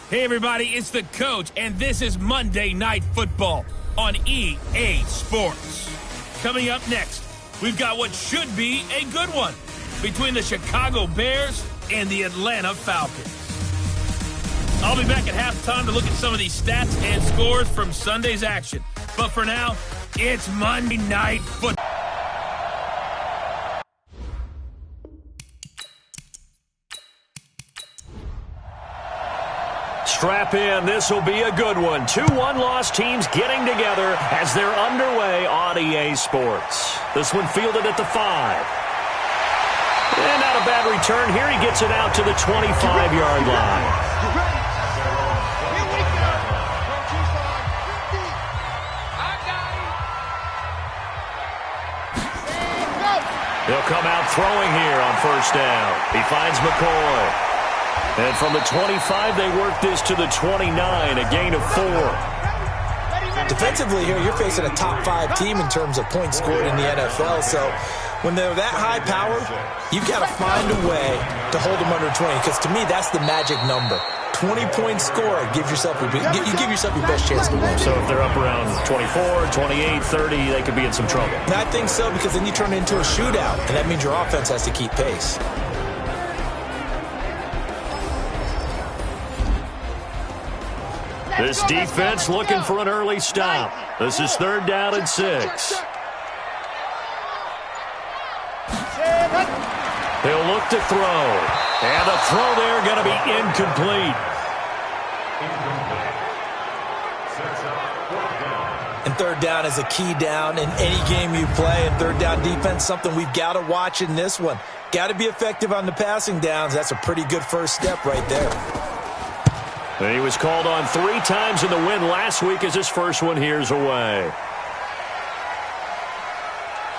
Hey everybody, it's the coach, and this is Monday Night Football on EA Sports. Coming up next, we've got what should be a good one between the Chicago Bears and the Atlanta Falcons. I'll be back at halftime to look at some of these stats and scores from Sunday's action. But for now, it's Monday Night Football. Strap in. This will be a good one. Two one-loss teams getting together as they're underway on EA Sports. This one fielded at the 5. And not a bad return here. He gets it out to the 25-yard line. He'll come out throwing here on first down. He finds McCoy. And from the 25, they work this to the 29, a gain of 4. Defensively here, you're facing a top 5 team in terms of points scored in the NFL. So when they're that high powered, you've got to find a way to hold them under 20. Because to me, that's the magic number. 20 points scored, you give yourself your best chance to win. So if they're up around 24, 28, 30, they could be in some trouble. And I think so, because then you turn it into a shootout, and that means your offense has to keep pace. This defense looking for an early stop. This is 3rd down and 6. He'll look to throw. And a throw there going to be incomplete. And 3rd down is a key down in any game you play. And 3rd down defense, something we've got to watch in this one. Got to be effective on the passing downs. That's a pretty good first step right there. And he was called on 3 times in the win last week as his first one here's away.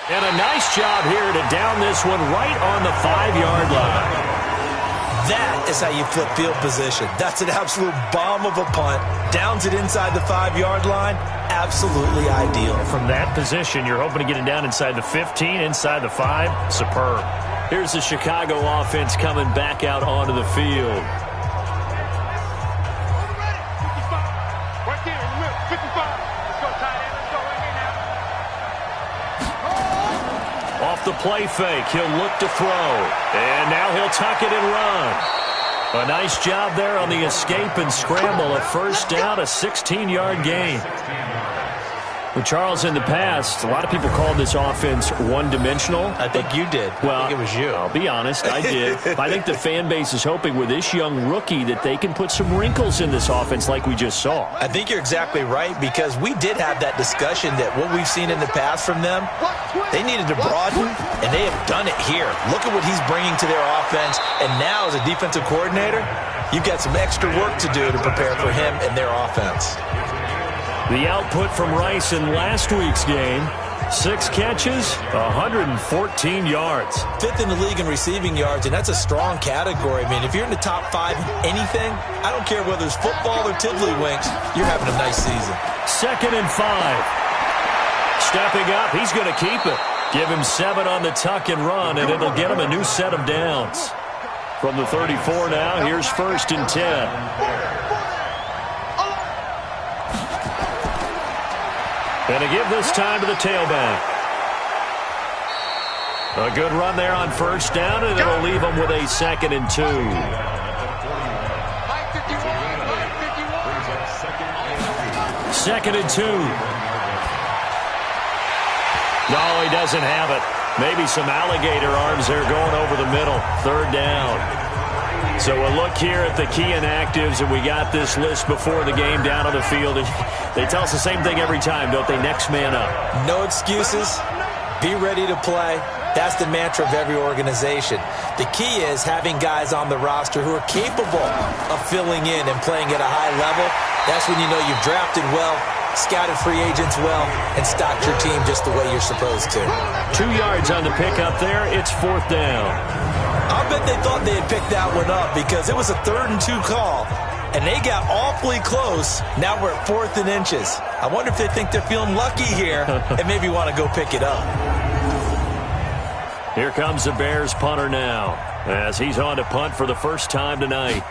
And a nice job here to down this one right on the 5-yard line. That is how you flip field position. That's an absolute bomb of a punt. Downs it inside the 5-yard line. Absolutely ideal. From that position, you're hoping to get it down inside the 15, inside the 5. Superb. Here's the Chicago offense coming back out onto the field. Off the play fake, he'll look to throw. And now he'll tuck it and run. A nice job there on the escape and scramble. A first down, a 16-yard gain. Well, Charles, in the past, a lot of people called this offense one-dimensional. I think you did. Well, I think it was you. I'll be honest, I did. I think the fan base is hoping with this young rookie that they can put some wrinkles in this offense like we just saw. I think you're exactly right, because we did have that discussion that what we've seen in the past from them, they needed to broaden, and they have done it here. Look at what he's bringing to their offense, and now as a defensive coordinator, you've got some extra work to do to prepare for him and their offense. The output from Rice in last week's game, 6 catches, 114 yards. 5th in the league in receiving yards, and that's a strong category. I mean, if you're in the top 5 in anything, I don't care whether it's football or tiddlywinks, you're having a nice season. 2nd and 5. Stepping up, he's going to keep it. Give him 7 on the tuck and run, and it'll get him a new set of downs. From the 34 now, here's 1st and 10. And to give this time to the tailback. A good run there on first down, and it'll leave them with a 2nd and 2. 2nd and 2. No, he doesn't have it. Maybe some alligator arms there going over the middle. 3rd down. So we'll look here at the key inactives, and we got this list before the game down on the field. They tell us the same thing every time, don't they? Next man up. No excuses. Be ready to play. That's the mantra of every organization. The key is having guys on the roster who are capable of filling in and playing at a high level. That's when you know you've drafted well, scouted free agents well, and stocked your team just the way you're supposed to. 2 yards on the pickup there. It's 4th down. I'll bet they thought they had picked that one up, because it was a 3rd and 2 call, and they got awfully close. Now we're at 4th and inches. I wonder if they think they're feeling lucky here and maybe want to go pick it up. Here comes the Bears punter now, as he's on to punt for the first time tonight.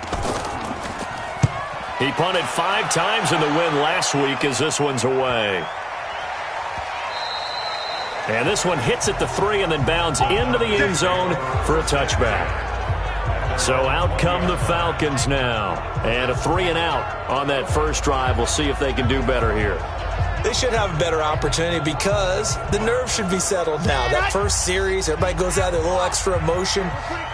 He punted 5 times in the win last week as this one's away. And this one hits at the 3 and then bounds into the end zone for a touchback. So out come the Falcons now. And a 3 and out on that first drive. We'll see if they can do better here. They should have a better opportunity because the nerves should be settled now. That first series, everybody goes out there, a little extra emotion.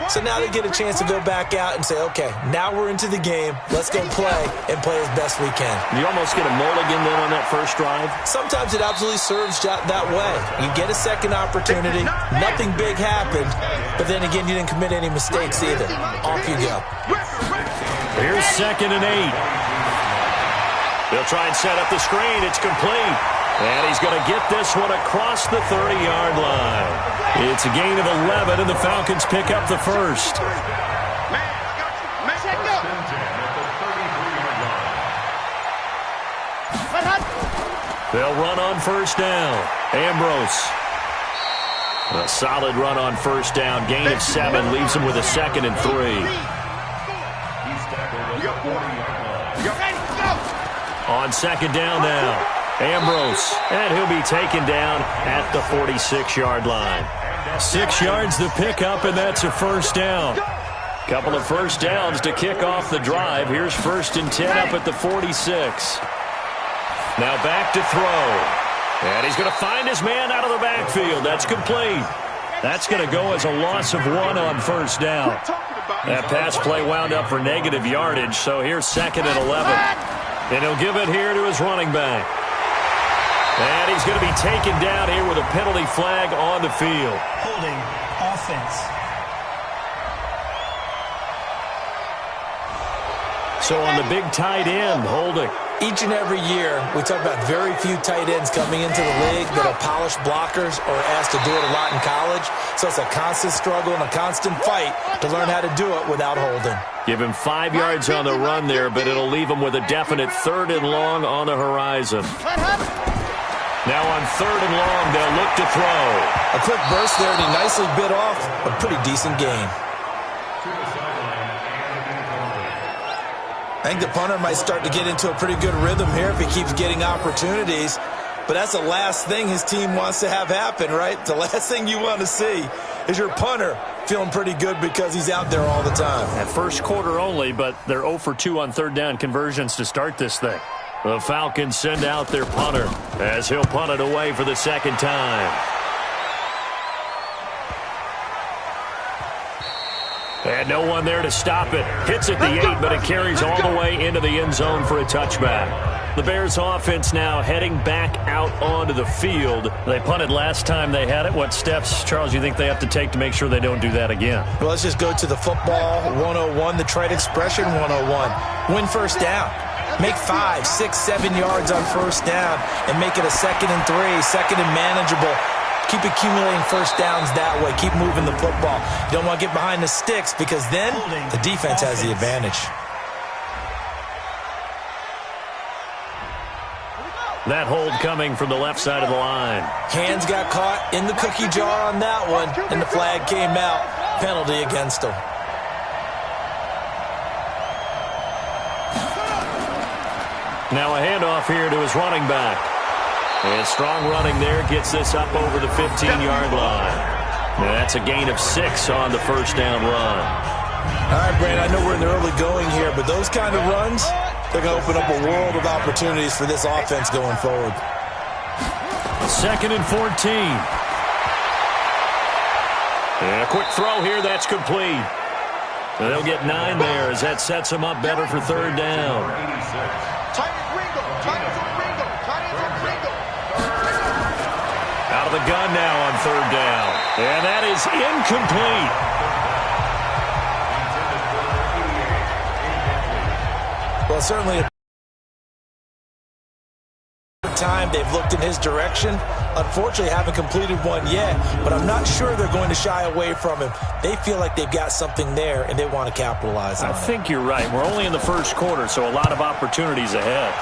So now they get a chance to go back out and say, okay, now we're into the game. Let's go play and play as best we can. You almost get a mulligan then on that first drive? Sometimes it absolutely serves that way. You get a second opportunity. Nothing big happened. But then again, you didn't commit any mistakes either. Off you go. Here's 2nd and 8. They'll try and set up the screen. It's complete. And he's going to get this one across the 30-yard line. It's a gain of 11, and the Falcons pick up the first. They'll run on first down. Ambrose. A solid run on first down. Gain of 7 leaves him with a 2nd and 3. On 2nd down now, Ambrose, and he'll be taken down at the 46-yard line. 6 yards to pick up, and that's a first down. Couple of first downs to kick off the drive. Here's 1st and 10 up at the 46. Now back to throw. And he's going to find his man out of the backfield. That's complete. That's going to go as a loss of 1 on first down. That pass play wound up for negative yardage, so here's 2nd and 11. And he'll give it here to his running back. And he's going to be taken down here with a penalty flag on the field. Holding offense. So on the big tight end, holding. Each and every year, we talk about very few tight ends coming into the league that are polished blockers or asked to do it a lot in college. So it's a constant struggle and a constant fight to learn how to do it without holding. Give him 5 yards on the run there, but it'll leave him with a definite 3rd and long on the horizon. Now on 3rd and long, they'll look to throw. A quick burst there, and he nicely bit off a pretty decent gain. I think the punter might start to get into a pretty good rhythm here if he keeps getting opportunities. But that's the last thing his team wants to have happen, right? The last thing you want to see is your punter feeling pretty good because he's out there all the time. At first quarter only, but they're 0 for 2 on 3rd down conversions to start this thing. The Falcons send out their punter as he'll punt it away for the 2nd time. And no one there to stop it. Hits at the 8, but it carries all the way into the end zone for a touchback. The Bears offense now heading back out onto the field. They punted last time they had it. What steps, Charles, you think they have to take to make sure they don't do that again? Well, let's just go to the football 101, the trade expression 101. Win first down. Make 5, 6, 7 yards on first down and make it a 2nd and 3, 2nd and manageable. Keep accumulating first downs that way. Keep moving the football. You don't want to get behind the sticks because then the defense has the advantage. That hold coming from the left side of the line. Hands got caught in the cookie jar on that one, and the flag came out. Penalty against him. Now a handoff here to his running back. And strong running there gets this up over the 15-yard line. Now that's a gain of 6 on the first down run. All right, Brandon, I know we're in the early going here, but those kind of runs, they're going to open up a world of opportunities for this offense going forward. 2nd and 14. And a quick throw here, that's complete. So they'll get 9 there as that sets them up better for 3rd down. Out of the gun now on 3rd down. And that is incomplete. Well, certainly a time they've looked in his direction. Unfortunately, haven't completed one yet, but I'm not sure they're going to shy away from him. They feel like they've got something there, and they want to capitalize on it. I think you're right. We're only in the first quarter, so a lot of opportunities ahead.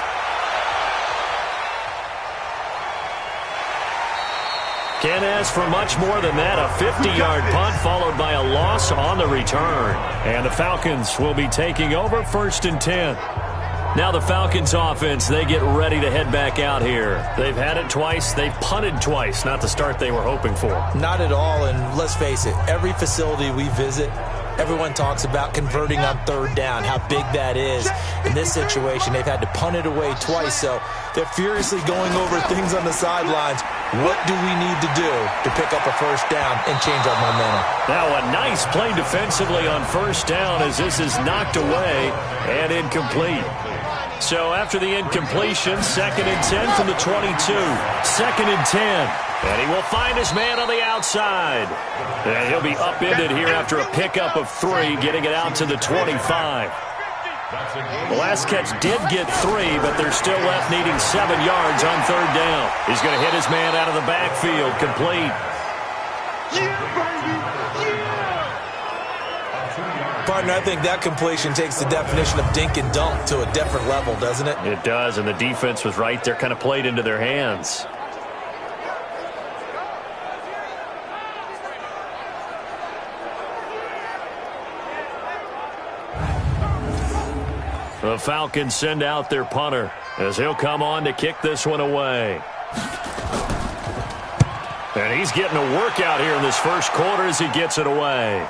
Can't ask for much more than that. A 50-yard punt followed by a loss on the return. And the Falcons will be taking over 1st and 10. Now the Falcons offense, they get ready to head back out here. They've had it twice. They've punted twice. Not the start they were hoping for. Not at all, and let's face it, every facility we visit, everyone talks about converting on third down, how big that is. In this situation, they've had to punt it away twice, so they're furiously going over things on the sidelines. What do we need to do to pick up a first down and change our momentum? Now a nice play defensively on first down as this is knocked away and incomplete. So after the incompletion, 2nd and 10 from the 22. 2nd and 10. And he will find his man on the outside. And he'll be upended here after a pickup of 3, getting it out to the 25. The last catch did get 3, but they're still left needing 7 yards on third down. He's going to hit his man out of the backfield, complete. Partner, I think that completion takes the definition of dink and dunk to a different level, doesn't it? It does, and the defense was right there, kind of played into their hands. The Falcons send out their punter as he'll come on to kick this one away. And he's getting a workout here in this first quarter as he gets it away.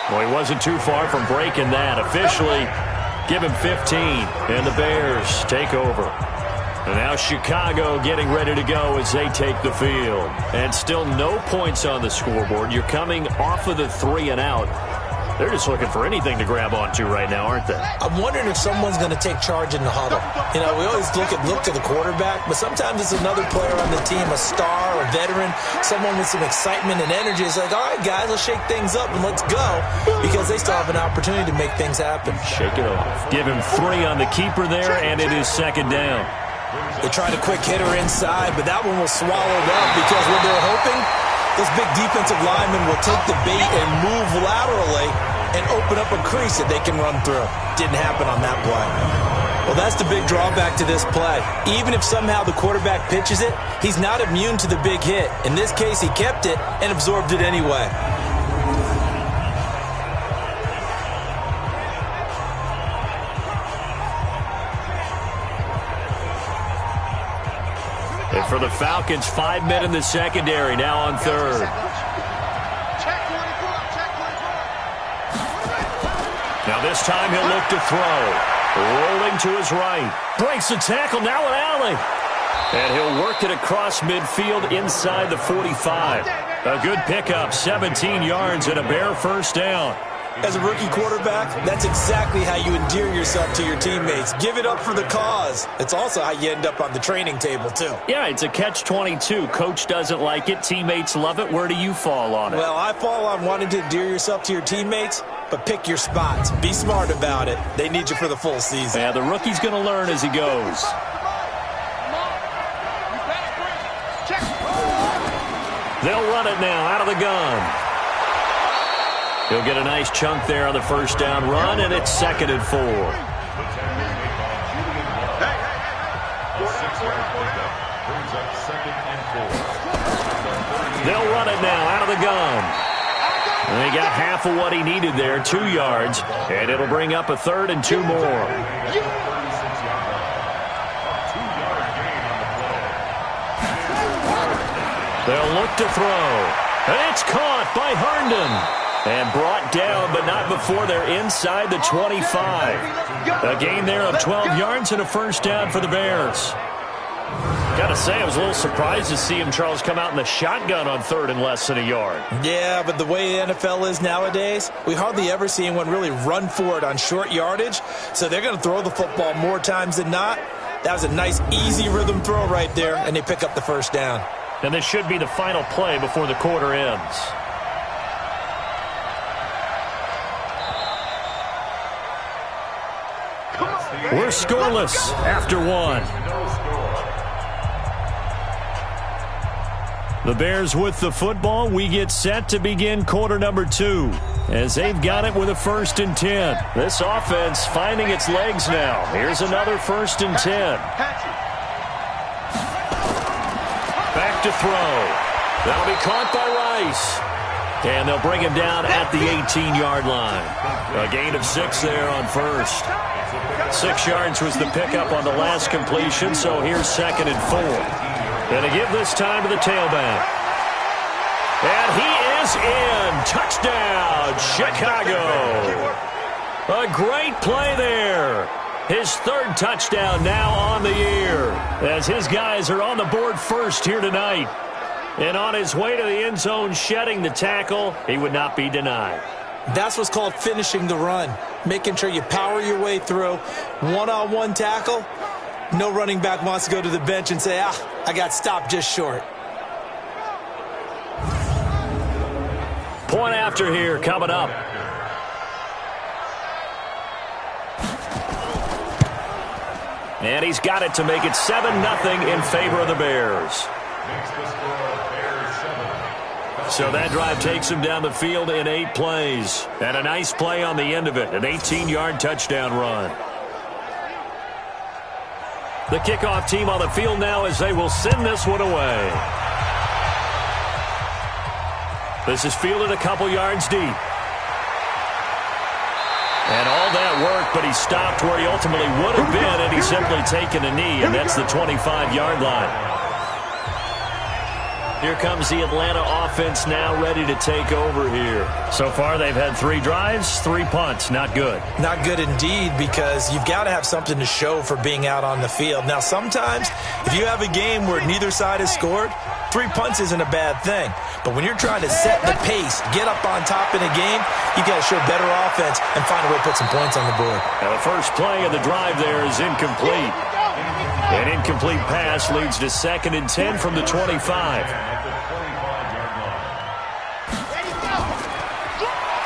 Well, he wasn't too far from breaking that. Officially, give him 15, and the Bears take over. And now Chicago getting ready to go as they take the field. And still no points on the scoreboard. You're coming off of the 3 and out. They're just looking for anything to grab onto right now, aren't they? I'm wondering if someone's going to take charge in the huddle. You know, we always look to the quarterback, but sometimes it's another player on the team, a star, a veteran, someone with some excitement and energy. It's like, all right, guys, let's shake things up and let's go, because they still have an opportunity to make things happen. Shake it off. Give him 3 on the keeper there, and it is 2nd down. They tried a quick hitter inside, but that one was swallowed up because what they're hoping, those big defensive linemen will take the bait and move laterally and open up a crease that they can run through. Didn't happen on that play. Well, that's the big drawback to this play. Even if somehow the quarterback pitches it, he's not immune to the big hit. In this case, he kept it and absorbed it anyway. And for the Falcons, 5 men in the secondary, now on third. Now this time he'll look to throw. Rolling to his right. Breaks the tackle, now an alley. And he'll work it across midfield inside the 45. A good pickup, 17 yards and a Bear first down. As a rookie quarterback, that's exactly how you endear yourself to your teammates. Give it up for the cause. It's also how you end up on the training table, too. Yeah, it's a catch-22. Coach doesn't like it. Teammates love it. Where do you fall on it? Well, I fall on wanting to endear yourself to your teammates, but pick your spots. Be smart about it. They need you for the full season. Yeah, the rookie's going to learn as he goes. They'll run it now out of the gun. He'll get a nice chunk there on the first down run, and it's 2nd and 4. They'll run it now out of the gun. And he got half of what he needed there, 2 yards, and it'll bring up a 3rd and 2 more. They'll look to throw, and it's caught by Herndon. And brought down, but not before they're inside the 25. A gain there of 12 yards and a first down for the Bears. Gotta say, I was a little surprised to see him, Charles, come out in the shotgun on 3rd and less than a yard. Yeah, but the way the NFL is nowadays, we hardly ever see anyone really run for it on short yardage. So they're going to throw the football more times than not. That was a nice, easy rhythm throw right there, and they pick up the first down. And this should be the final play before the quarter ends. We're scoreless after 1. The Bears with the football. We get set to begin quarter number 2 as they've got it with a 1st and 10. This offense finding its legs now. Here's another 1st and 10. Back to throw. That'll be caught by Rice. And they'll bring him down at the 18-yard line. A gain of 6 there on first. 6 yards was the pickup on the last completion, so here's 2nd and 4. And to give this time to the tailback. And he is in. Touchdown, Chicago. A great play there. His 3rd touchdown now on the year, as his guys are on the board first here tonight. And on his way to the end zone, shedding the tackle, he would not be denied. That's what's called finishing the run, making sure you power your way through. One-on-one tackle, no running back wants to go to the bench and say, I got stopped just short. Point after here coming up. And he's got it to make it 7-0 in favor of the Bears. So that drive takes him down the field in 8 plays. And a nice play on the end of it, an 18-yard touchdown run. The kickoff team on the field now as they will send this one away. This is fielded a couple yards deep. And all that work, but he stopped where he ultimately would have been, and he's simply taken a knee, and that's the 25-yard line. Here comes the Atlanta offense now ready to take over here. So far, they've had 3 drives, 3 punts. Not good. Not good indeed, because you've got to have something to show for being out on the field. Now, sometimes, if you have a game where neither side has scored, 3 punts isn't a bad thing. But when you're trying to set the pace, get up on top in a game, you've got to show better offense and find a way to put some points on the board. Now, the first play of the drive there is incomplete. An incomplete pass leads to 2nd and 10 from the 25.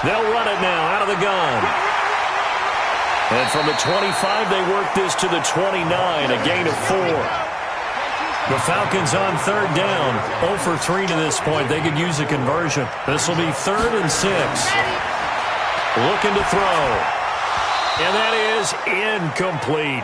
They'll run it now out of the gun. And from the 25, they work this to the 29, a gain of 4. The Falcons on 3rd down, 0 for 3 to this point. They could use a conversion. This will be 3rd and 6. Looking to throw. And that is incomplete.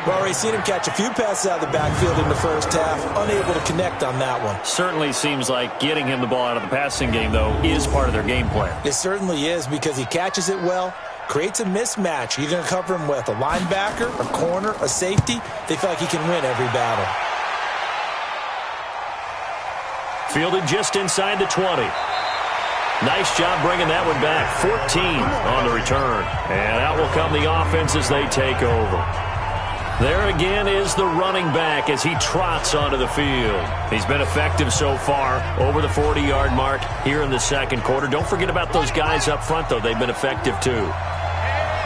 We've already seen him catch a few passes out of the backfield in the first half, unable to connect on that one. Certainly seems like getting him the ball out of the passing game, though, is part of their game plan. It certainly is, because he catches it well, creates a mismatch. You're going to cover him with a linebacker, a corner, a safety. They feel like he can win every battle. Fielded just inside the 20. Nice job bringing that one back. 14 on the return. And out will come the offense as they take over. There again is the running back as he trots onto the field. He's been effective so far, over the 40-yard mark here in the 2nd quarter. Don't forget about those guys up front, though. They've been effective, too.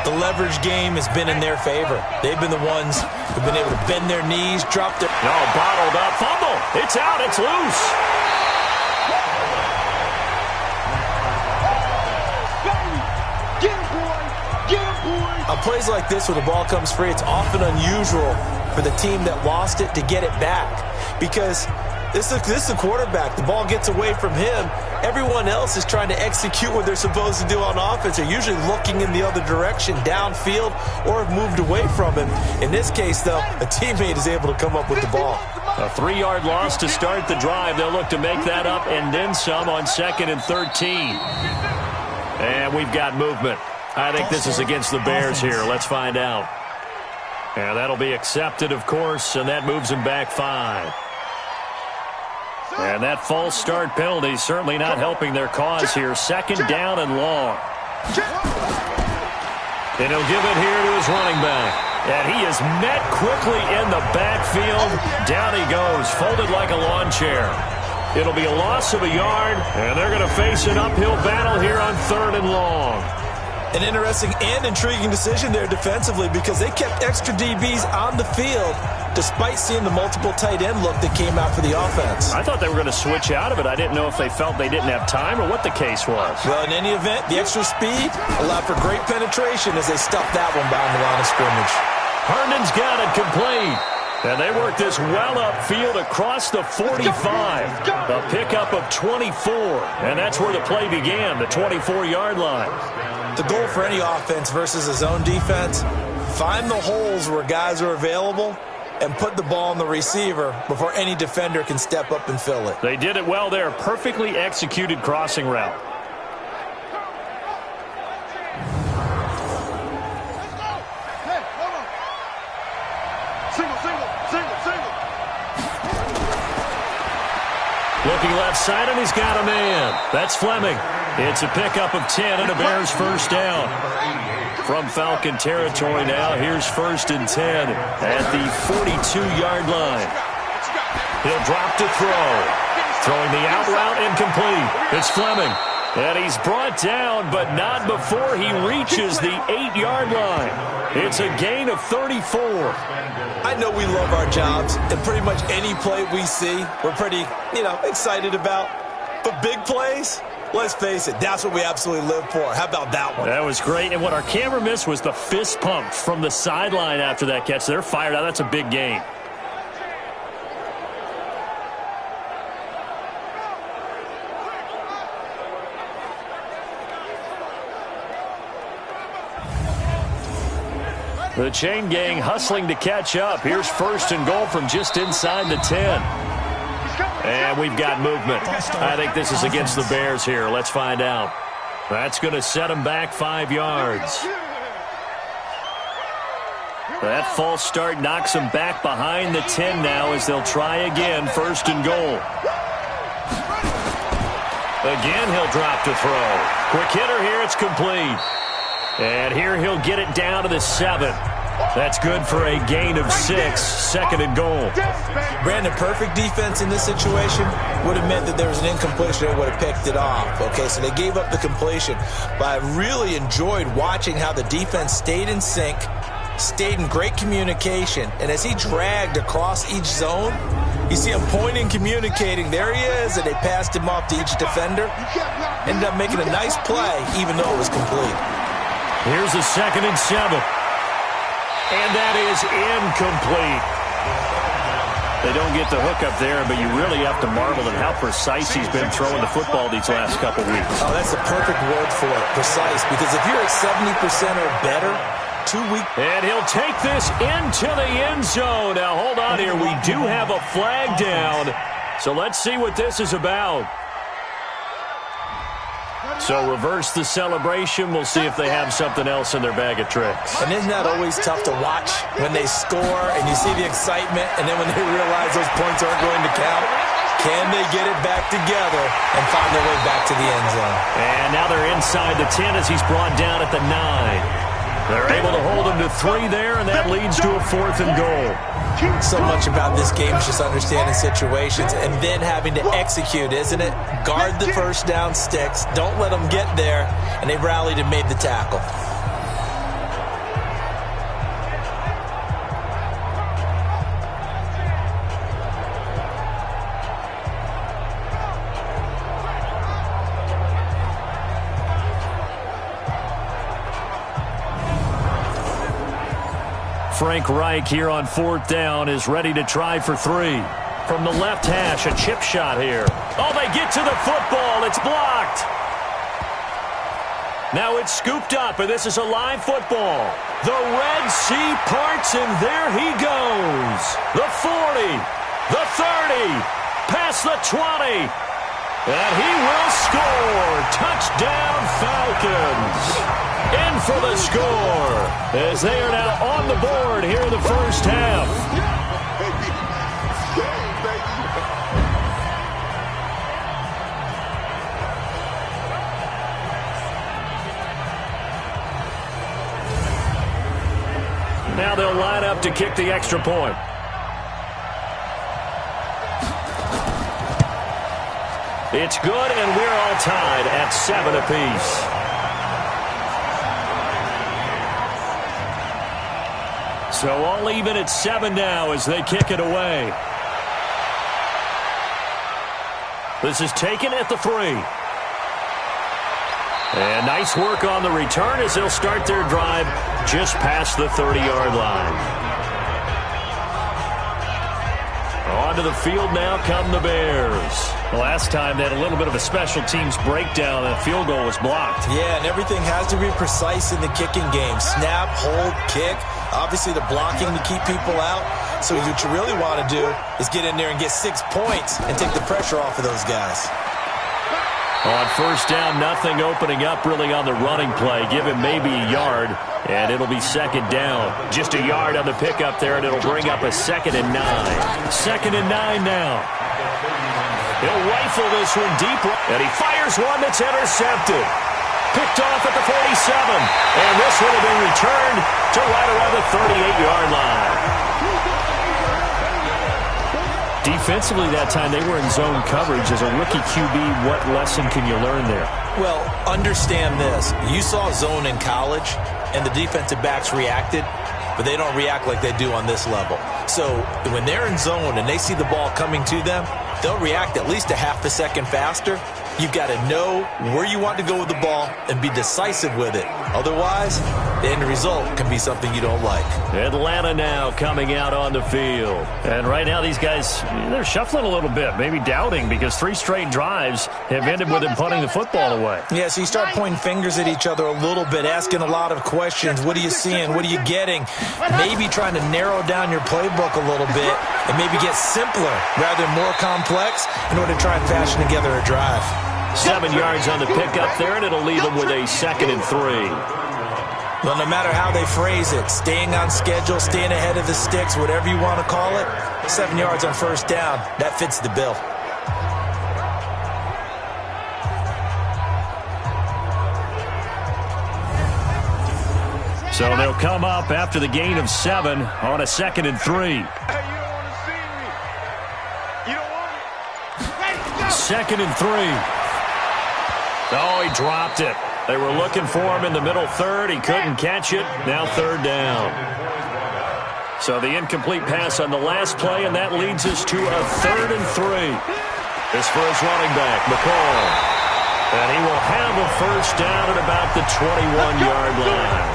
The leverage game has been in their favor. They've been the ones who've been able to bend their knees, drop their... No, bottled up. Fumble. It's out. It's loose. On plays like this where the ball comes free, it's often unusual for the team that lost it to get it back, because this is the quarterback. The ball gets away from him. Everyone else is trying to execute what they're supposed to do on offense. They're usually looking in the other direction, downfield, or have moved away from him. In this case, though, a teammate is able to come up with the ball. A 3-yard loss to start the drive. They'll look to make that up and then some on 2nd and 13. And we've got movement. I think this is against the Bears here. Let's find out. And that'll be accepted, of course, and that moves him back 5. And that false start penalty certainly not helping their cause here. 2nd down and long. And he'll give it here to his running back. And he is met quickly in the backfield. Down he goes, folded like a lawn chair. It'll be a loss of a yard, and they're going to face an uphill battle here on 3rd and long. An interesting and intriguing decision there defensively, because they kept extra DBs on the field despite seeing the multiple tight end look that came out for the offense. I thought they were going to switch out of it. I didn't know if they felt they didn't have time or what the case was. Well, in any event, the extra speed allowed for great penetration as they stuffed that one behind the line of scrimmage. Herndon's got it complete. And they work this well upfield across the 45. A pickup of 24. And that's where the play began, the 24-yard line. The goal for any offense versus a zone defense, find the holes where guys are available and put the ball on the receiver before any defender can step up and fill it. They did it well there. Perfectly executed crossing route. Looking left side, and he's got a man. That's Fleming. It's a pickup of 10 and a Bears first down. From Falcon territory now, here's 1st and 10 at the 42-yard line. He'll drop to throw. Throwing the out route incomplete. It's Fleming. And he's brought down, but not before he reaches the 8-yard line. It's a gain of 34. I know we love our jobs, and pretty much any play we see, we're pretty, excited about. But big plays, let's face it, that's what we absolutely live for. How about that one? That was great. And what our camera missed was the fist pump from the sideline after that catch. They're fired out. That's a big gain. The chain gang hustling to catch up. Here's 1st and goal from just inside the 10. And we've got movement. I think this is against the Bears here. Let's find out. That's going to set them back 5 yards. That false start knocks them back behind the 10 now as they'll try again. 1st and goal. Again, he'll drop to throw. Quick hitter here. It's complete. And here he'll get it down to the 7. That's good for a gain of 6. 2nd and goal. Brandon, perfect defense in this situation would have meant that there was an incompletion. They would have picked it off. Okay, so they gave up the completion. But I really enjoyed watching how the defense stayed in sync, stayed in great communication. And as he dragged across each zone, you see him pointing, communicating. There he is, and they passed him off to each defender. Ended up making a nice play, even though it was complete. Here's a 2nd and 7. And that is incomplete. They don't get the hook up there, but you really have to marvel at how precise he's been throwing the football these last couple weeks. Oh, that's the perfect word for it, precise. Because if you're at 70% or better, 2 weeks. And he'll take this into the end zone. Now, hold on here. We do have a flag down. So let's see what this is about. So reverse the celebration. We'll see if they have something else in their bag of tricks. And isn't that always tough to watch when they score and you see the excitement, and then when they realize those points aren't going to count? Can they get it back together and find their way back to the end zone? And now they're inside the 10 as he's brought down at the 9. They're able to hold him to 3 there, and that leads to a 4th and goal. So much about this game is just understanding situations and then having to execute, isn't it? Guard the first down sticks. Don't let them get there. And they rallied and made the tackle. Frank Reich here on 4th down is ready to try for 3. From the left hash, a chip shot here. Oh, they get to the football. It's blocked. Now it's scooped up, and this is a live football. The Red Sea parts, and there he goes. The 40, the 30, past the 20. And he will score. Touchdown, Falcons. In for the score as they are now on the board here in the first half. Now they'll line up to kick the extra point. It's good, and we're all tied at 7 apiece. So all even at 7 now as they kick it away. This is taken at the 3. And nice work on the return as they'll start their drive just past the 30-yard line. Onto the field now come the Bears. The last time they had a little bit of a special teams breakdown and a field goal was blocked. Yeah, and everything has to be precise in the kicking game. Snap, hold, kick. Obviously, the blocking to keep people out. So what you really want to do is get in there and get 6 points and take the pressure off of those guys. On first down, nothing opening up really on the running play. Give him maybe a yard, and it'll be second down. Just a yard on the pickup there, and it'll bring up a 2nd and 9. 2nd and 9 now. He'll rifle this one deep, and he fires one that's intercepted. Picked off at the 47, and this one will be returned to right around the 38-yard line. Defensively that time, they were in zone coverage. As a rookie QB, what lesson can you learn there? Well, understand this. You saw zone in college, and the defensive backs reacted, but they don't react like they do on this level. So when they're in zone and they see the ball coming to them, they'll react at least a half a second faster. You've got to know where you want to go with the ball and be decisive with it. Otherwise, the end result can be something you don't like. Atlanta now coming out on the field. And right now these guys, they're shuffling a little bit, maybe doubting, because 3 straight drives have ended with them punting the football away. Yeah, so you start pointing fingers at each other a little bit, asking a lot of questions. What are you seeing? What are you getting? Maybe trying to narrow down your playbook a little bit and maybe get simpler rather than more complex in order to try and fashion together a drive. 7 yards on the pickup there, and it'll leave them with a 2nd and 3. Well, no matter how they phrase it, staying on schedule, staying ahead of the sticks, whatever you want to call it, 7 yards on first down, that fits the bill. So they'll come up after the gain of 7 on a 2nd and 3. 2nd and 3. Oh, he dropped it. They were looking for him in the middle third. He couldn't catch it. Now 3rd down. So the incomplete pass on the last play, and that leads us to a 3rd and 3. This for his running back, McCall. And he will have a first down at about the 21-yard line.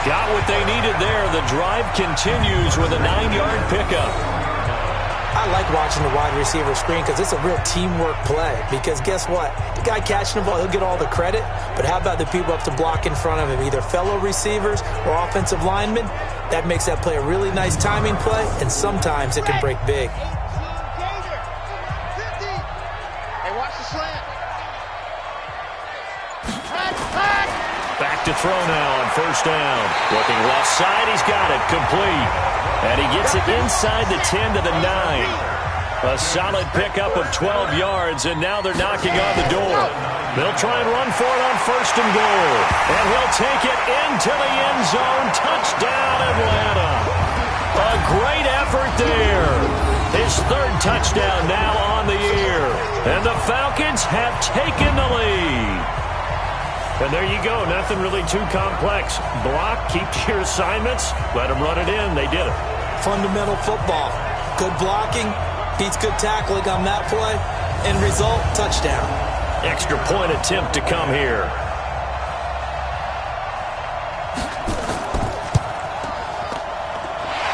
Got what they needed there. The drive continues with a 9-yard pickup. I like watching the wide receiver screen because it's a real teamwork play. Because guess what? The guy catching the ball, he'll get all the credit. But how about the people up to block in front of him, either fellow receivers or offensive linemen? That makes that play a really nice timing play, and sometimes it can break big. Hey, watch the slant. Back to throw now on first down. Looking left side, he's got it. Complete. And he gets it inside the 10 to the 9. A solid pickup of 12 yards, and now they're knocking on the door. They'll try and run for it on 1st and goal. And he'll take it into the end zone. Touchdown, Atlanta. A great effort there. His 3rd touchdown now on the year. And the Falcons have taken the lead. And there you go. Nothing really too complex. Block, keep to your assignments, let them run it in. They did it. Fundamental football. Good blocking beats good tackling on that play. End result, touchdown. Extra point attempt to come here.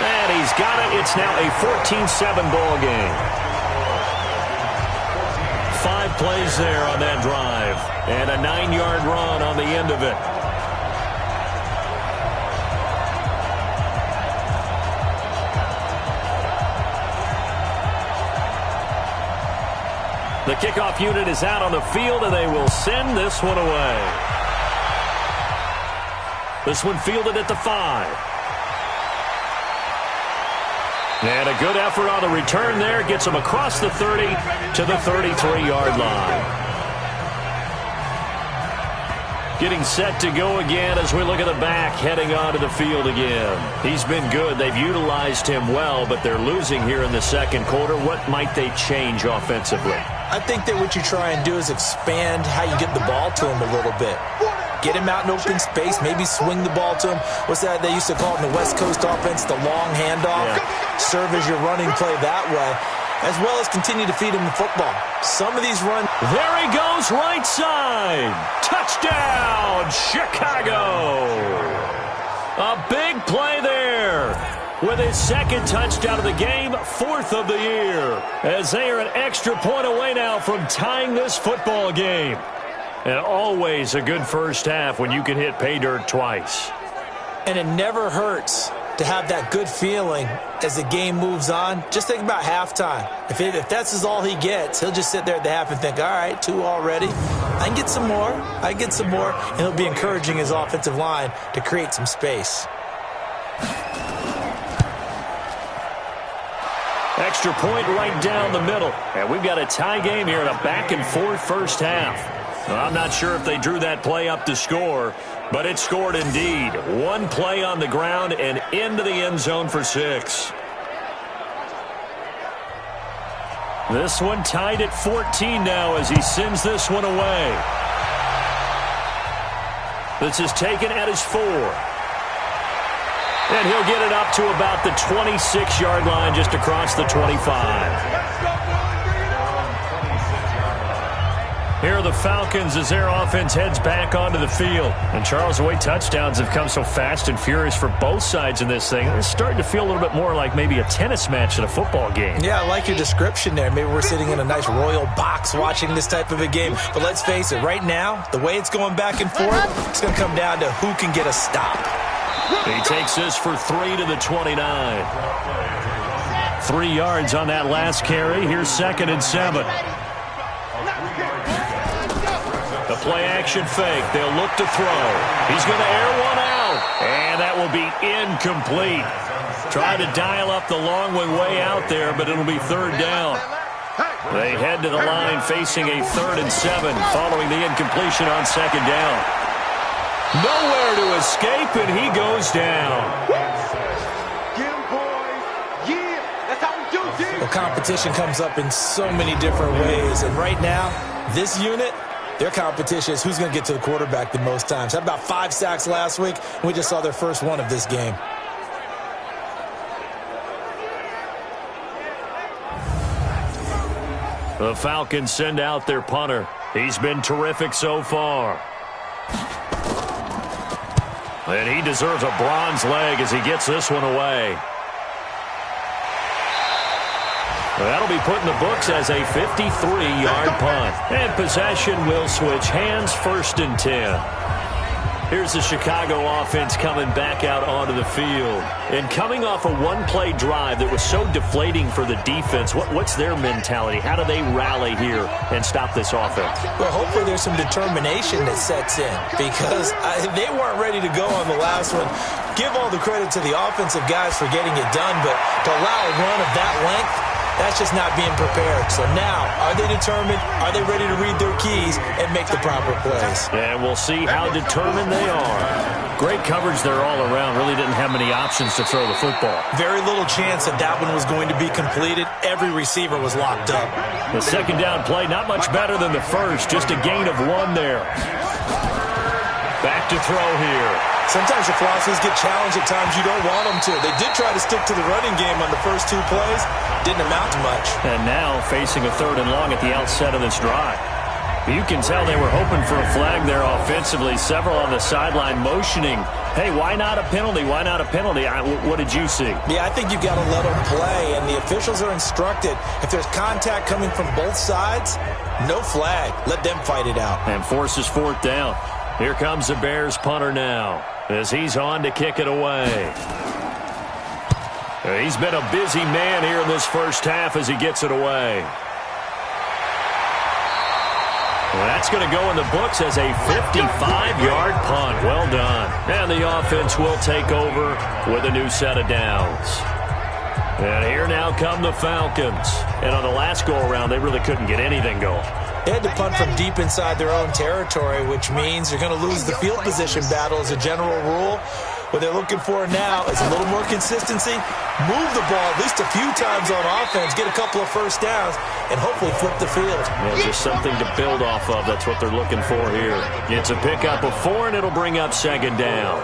And he's got it. It's now a 14-7 ball game. 5 plays there on that drive. And a 9-yard run on the end of it. The kickoff unit is out on the field, and they will send this one away. This one fielded at the 5. And a good effort on the return there. Gets him across the 30 to the 33-yard line. Getting set to go again as we look at the back heading onto the field again. He's been good. They've utilized him well, but they're losing here in the 2nd quarter. What might they change offensively? I think that what you try and do is expand how you get the ball to him a little bit. Get him out in open space, maybe swing the ball to him. What's that they used to call it in the West Coast offense, the long handoff? Yeah. Serve as your running play that way, as well as continue to feed him the football. Some of these runs... There he goes, right side. Touchdown, Chicago. A big play there. with his second touchdown of the game, 4th of the year, as they are an extra point away now from tying this football game. And always a good first half when you can hit pay dirt twice. And it never hurts to have that good feeling as the game moves on. Just think about halftime. If that's all he gets, he'll just sit there at the half and think, all right, 2 already. I can get some more. And he'll be encouraging his offensive line to create some space. Extra point right down the middle. And we've got a tie game here in a back-and-forth first half. Well, I'm not sure if they drew that play up to score, but it scored indeed. 1 play on the ground and into the end zone for 6. This one tied at 14 now as he sends this one away. This is taken at his 4. And he'll get it up to about the 26-yard line just across the 25. Here are the Falcons as their offense heads back onto the field. And Charles, the way touchdowns have come so fast and furious for both sides in this thing, it's starting to feel a little bit more like maybe a tennis match in a football game. Yeah, I like your description there. Maybe we're sitting in a nice royal box watching this type of a game. But let's face it, right now, the way it's going back and forth, it's going to come down to who can get a stop. He takes this for 3 to the 29. 3 yards on that last carry. Here's 2nd and 7. The play-action fake. They'll look to throw. He's going to air one out. And that will be incomplete. Try to dial up the long way out there, but it'll be 3rd down. They head to the line facing a 3rd and 7 following the incompletion on 2nd down. Nowhere to escape, and he goes down. Well, competition comes up in so many different ways. And right now, this unit, their competition is who's going to get to the quarterback the most times. Had about 5 sacks last week, and we just saw their first one of this game. The Falcons send out their punter. He's been terrific so far. And he deserves a bronze leg as he gets this one away. That'll be put in the books as a 53-yard punt. And possession will switch hands, 1st and 10. Here's the Chicago offense coming back out onto the field. And coming off a 1-play drive that was so deflating for the defense, what's their mentality? How do they rally here and stop this offense? Well, hopefully there's some determination that sets in because they weren't ready to go on the last one. Give all the credit to the offensive guys for getting it done, but to allow a run of that length, that's just not being prepared. So now, are they determined? Are they ready to read their keys and make the proper plays? And we'll see how determined they are. Great coverage there all around. Really didn't have many options to throw the football. Very little chance that one was going to be completed. Every receiver was locked up. The 2nd down play, not much better than the first. Just a gain of 1 there. Back to throw here. Sometimes your philosophies get challenged at times you don't want them to. They did try to stick to the running game on the first 2 plays. Didn't amount to much. And now facing a 3rd and long at the outset of this drive. You can tell they were hoping for a flag there offensively. Several on the sideline motioning, hey, why not a penalty? Why not a penalty? What did you see? Yeah, I think you've got to let them play, and the officials are instructed. If there's contact coming from both sides, no flag. Let them fight it out. And forces 4th down. Here comes the Bears punter now as he's on to kick it away. He's been a busy man here in this first half as he gets it away. Well, that's going to go in the books as a 55-yard punt. Well done. And the offense will take over with a new set of downs. And here now come the Falcons. And on the last go-around, they really couldn't get anything going. They had to punt from deep inside their own territory, which means you're going to lose the field position battle as a general rule. What they're looking for now is a little more consistency, move the ball at least a few times on offense, get a couple of first downs, and hopefully flip the field. Yeah, just something to build off of. That's what they're looking for here. It's a pickup of 4, and it'll bring up 2nd down.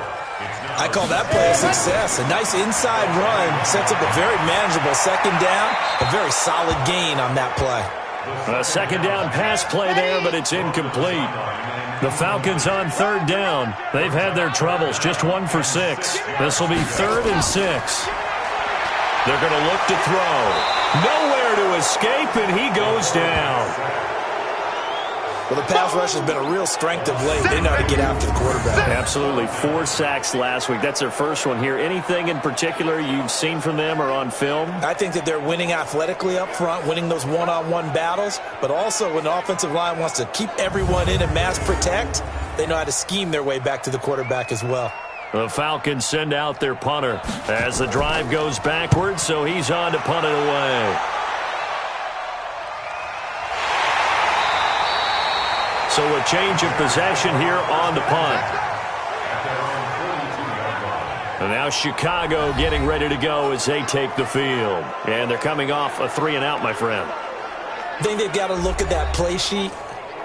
I call that play a success. A nice inside run sets up a very manageable 2nd down, a very solid gain on that play. A 2nd down pass play there, but it's incomplete. The Falcons on 3rd down. They've had their troubles, just 1 for 6. This will be 3rd and 6. They're going to look to throw. Nowhere to escape, and he goes down. Well, the pass rush has been a real strength of late. They know how to get after the quarterback. Absolutely. 4 sacks last week. That's their first one here. Anything in particular you've seen from them or on film? I think that they're winning athletically up front, winning those one-on-one battles, but also when the offensive line wants to keep everyone in and mass protect, they know how to scheme their way back to the quarterback as well. The Falcons send out their punter as the drive goes backwards, so he's on to punt it away. So a change of possession here on the punt. And now Chicago getting ready to go as they take the field. And they're coming off a 3-and-out, my friend. I think they've got to look at that play sheet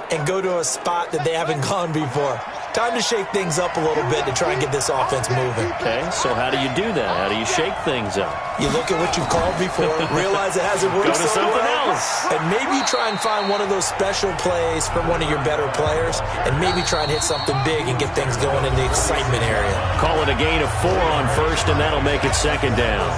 and go to a spot that they haven't gone before. Time to shake things up a little bit to try and get this offense moving. Okay, so how do you do that? How do you shake things up? You look at what you've called before, realize it hasn't worked Go to so something well, else. and maybe you try and find one of those special plays from one of your better players, and maybe try and hit something big and get things going in the excitement area. Call it a gain of 4 on first, and that'll make it 2nd down.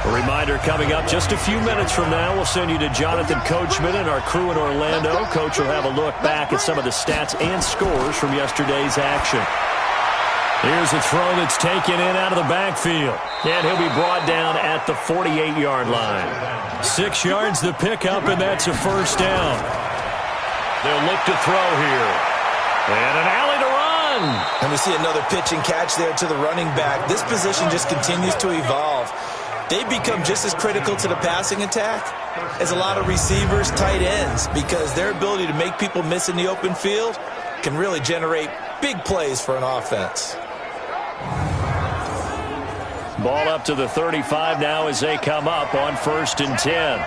A reminder coming up just a few minutes from now. We'll send you to Jonathan Coachman and our crew in Orlando. Coach will have a look back at some of the stats and scores from yesterday's action. Here's a throw that's taken in out of the backfield. And he'll be brought down at the 48-yard line. 6 yards to pick up, and that's a first down. They'll look to throw here. And an alley to run. And we see another pitch and catch there to the running back. This position just continues to evolve. They become just as critical to the passing attack as a lot of receivers, tight ends, because their ability to make people miss in the open field can really generate big plays for an offense. Ball up to the 35 now as they come up on 1st and 10.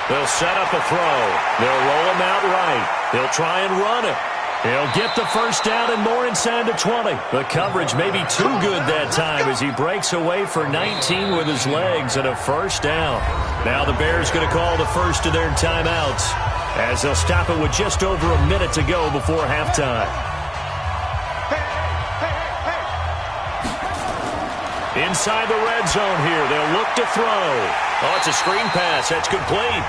They'll set up a throw. They'll roll him out right. They'll try and run it. He'll get the first down and more inside the 20. The coverage may be too good that time as he breaks away for 19 with his legs and a first down. Now the Bears going to call the first of their timeouts as they'll stop it with just over a minute to go before halftime. Inside the red zone here. They'll look to throw. Oh, it's a screen pass. That's complete.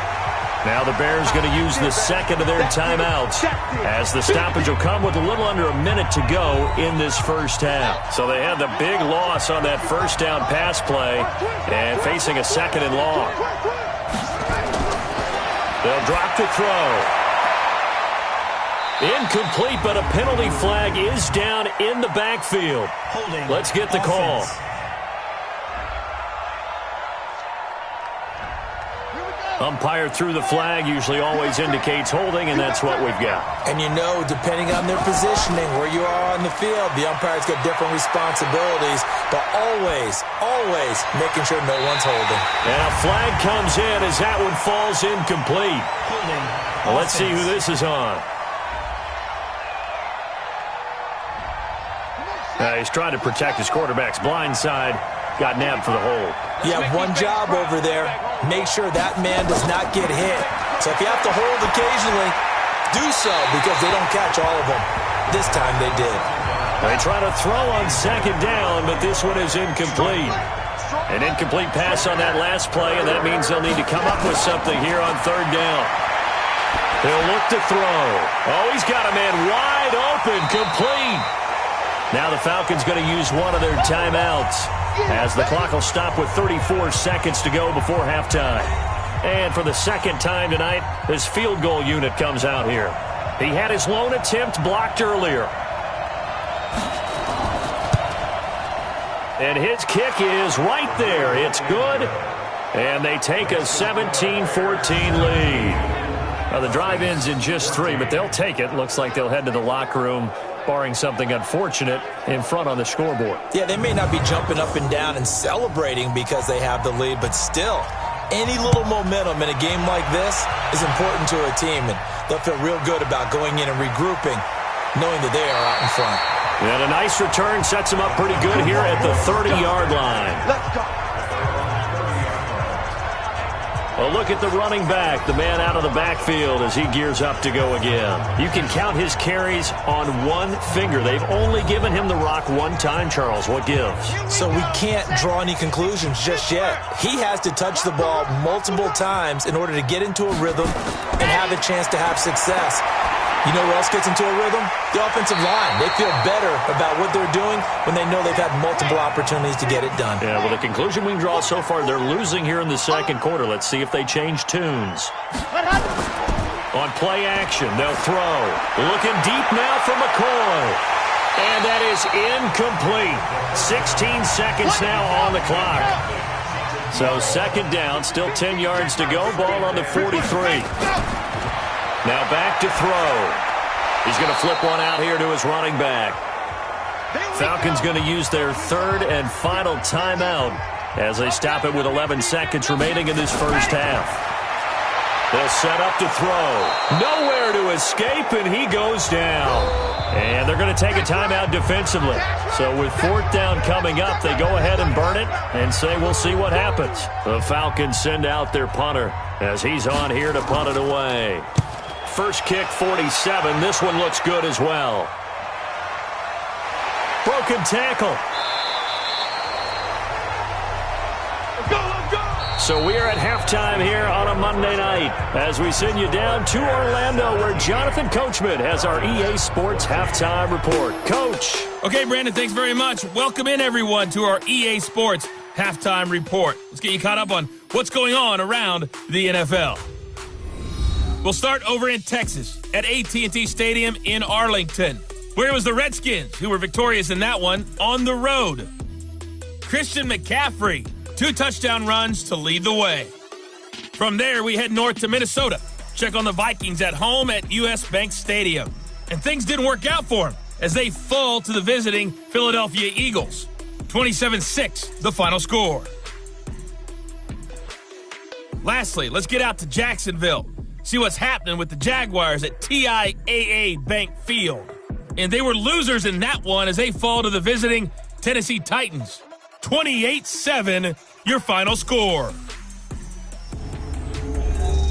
Now the Bears going to use the second of their timeouts as the stoppage will come with a little under a minute to go in this first half. So they had the big loss on that first down pass play and facing a 2nd and long. They'll drop to throw. Incomplete, but a penalty flag is down in the backfield. Let's get the call. Umpire threw the flag, usually always indicates holding, and that's what we've got. And you know, depending on their positioning, where you are on the field, the umpire's got different responsibilities, but always making sure no one's holding. And a flag comes in as that one falls incomplete. Well, let's see who this is on. He's trying to protect his quarterback's blind side. Got nabbed for the hold. You have one job over there. Make sure that man does not get hit. So if you have to hold occasionally, do so because they don't catch all of them. This time they did. They try to throw on 2nd down, but this one is incomplete. An incomplete pass on that last play, and that means they'll need to come up with something here on 3rd down. They'll look to throw. Oh, he's got a man wide open, complete. Now the Falcons going to use one of their timeouts as the clock will stop with 34 seconds to go before halftime. And for the 2nd time tonight, this field goal unit comes out here. He had his lone attempt blocked earlier. And his kick is right there. It's good. And they take a 17-14 lead. Now the drive ends in just 3, but they'll take it. Looks like they'll head to the locker room, barring something unfortunate, in front on the scoreboard. Yeah, they may not be jumping up and down and celebrating because they have the lead, but still, any little momentum in a game like this is important to a team, and they'll feel real good about going in and regrouping, knowing that they are out in front. And a nice return sets them up pretty good here at the 30-yard line. Let's go. A look at the running back, the man out of the backfield as he gears up to go again. You can count his carries on one finger. They've only given him the rock one time, Charles. What gives? So we can't draw any conclusions just yet. He has to touch the ball multiple times in order to get into a rhythm and have a chance to have success. You know who else gets into a rhythm? The offensive line. They feel better about what they're doing when they know they've had multiple opportunities to get it done. Yeah, well, the conclusion we can draw so far, they're losing here in the second quarter. Let's see if they change tunes. On play action, they'll throw. Looking deep now for McCoy. And that is incomplete. 16 seconds now on the clock. So second down, still 10 yards to go. Ball on the 43. Now back to throw. He's going to flip one out here to his running back. Falcons going to use their third and final timeout as they stop it with 11 seconds remaining in this first half. They'll set up to throw. Nowhere to escape, and he goes down. And they're going to take a timeout defensively. So with fourth down coming up, they go ahead and burn it and say we'll see what happens. The Falcons send out their punter as he's on here to punt it away. First kick, 47. This one looks good as well. Broken tackle. So we are at halftime here on a Monday night as we send you down to Orlando where Jonathan Coachman has our EA Sports Halftime Report. Coach. Okay, Brandon, thanks very much. Welcome in, everyone, to our EA Sports Halftime Report. Let's get you caught up on what's going on around the NFL. We'll start over in Texas at AT&T Stadium in Arlington, where it was the Redskins who were victorious in that one on the road. Christian McCaffrey, 2 touchdown runs to lead the way. From there, we head north to Minnesota. Check on the Vikings at home at US Bank Stadium. And things didn't work out for them as they fall to the visiting Philadelphia Eagles. 27-6, the final score. Lastly, let's get out to Jacksonville. See what's happening with the Jaguars at TIAA Bank Field. And they were losers in that one as they fall to the visiting Tennessee Titans. 28-7, your final score.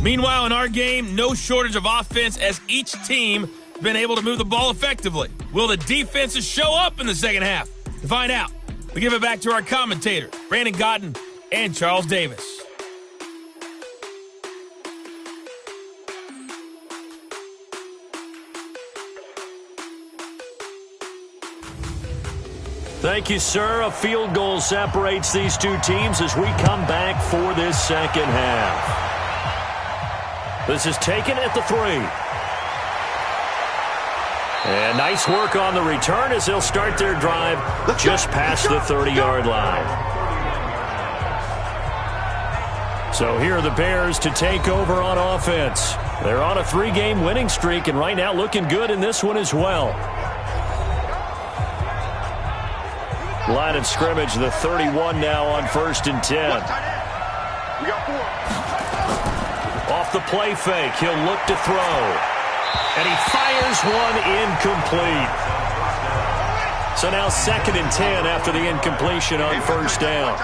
Meanwhile, in our game, no shortage of offense as each team has been able to move the ball effectively. Will the defenses show up in the second half? To find out, we give it back to our commentators, Brandon Godden and Charles Davis. Thank you, sir. A field goal separates these two teams as we come back for this second half. This is taken at the 3. And nice work on the return as they'll start their drive just past the 30-yard line. So here are the Bears to take over on offense. They're on a 3-game winning streak and right now looking good in this one as well. Line of scrimmage, the 31 now on 1st and 10. We got 4. Off the play fake, he'll look to throw. And he fires one incomplete. So now 2nd and 10 after the incompletion on 1st down.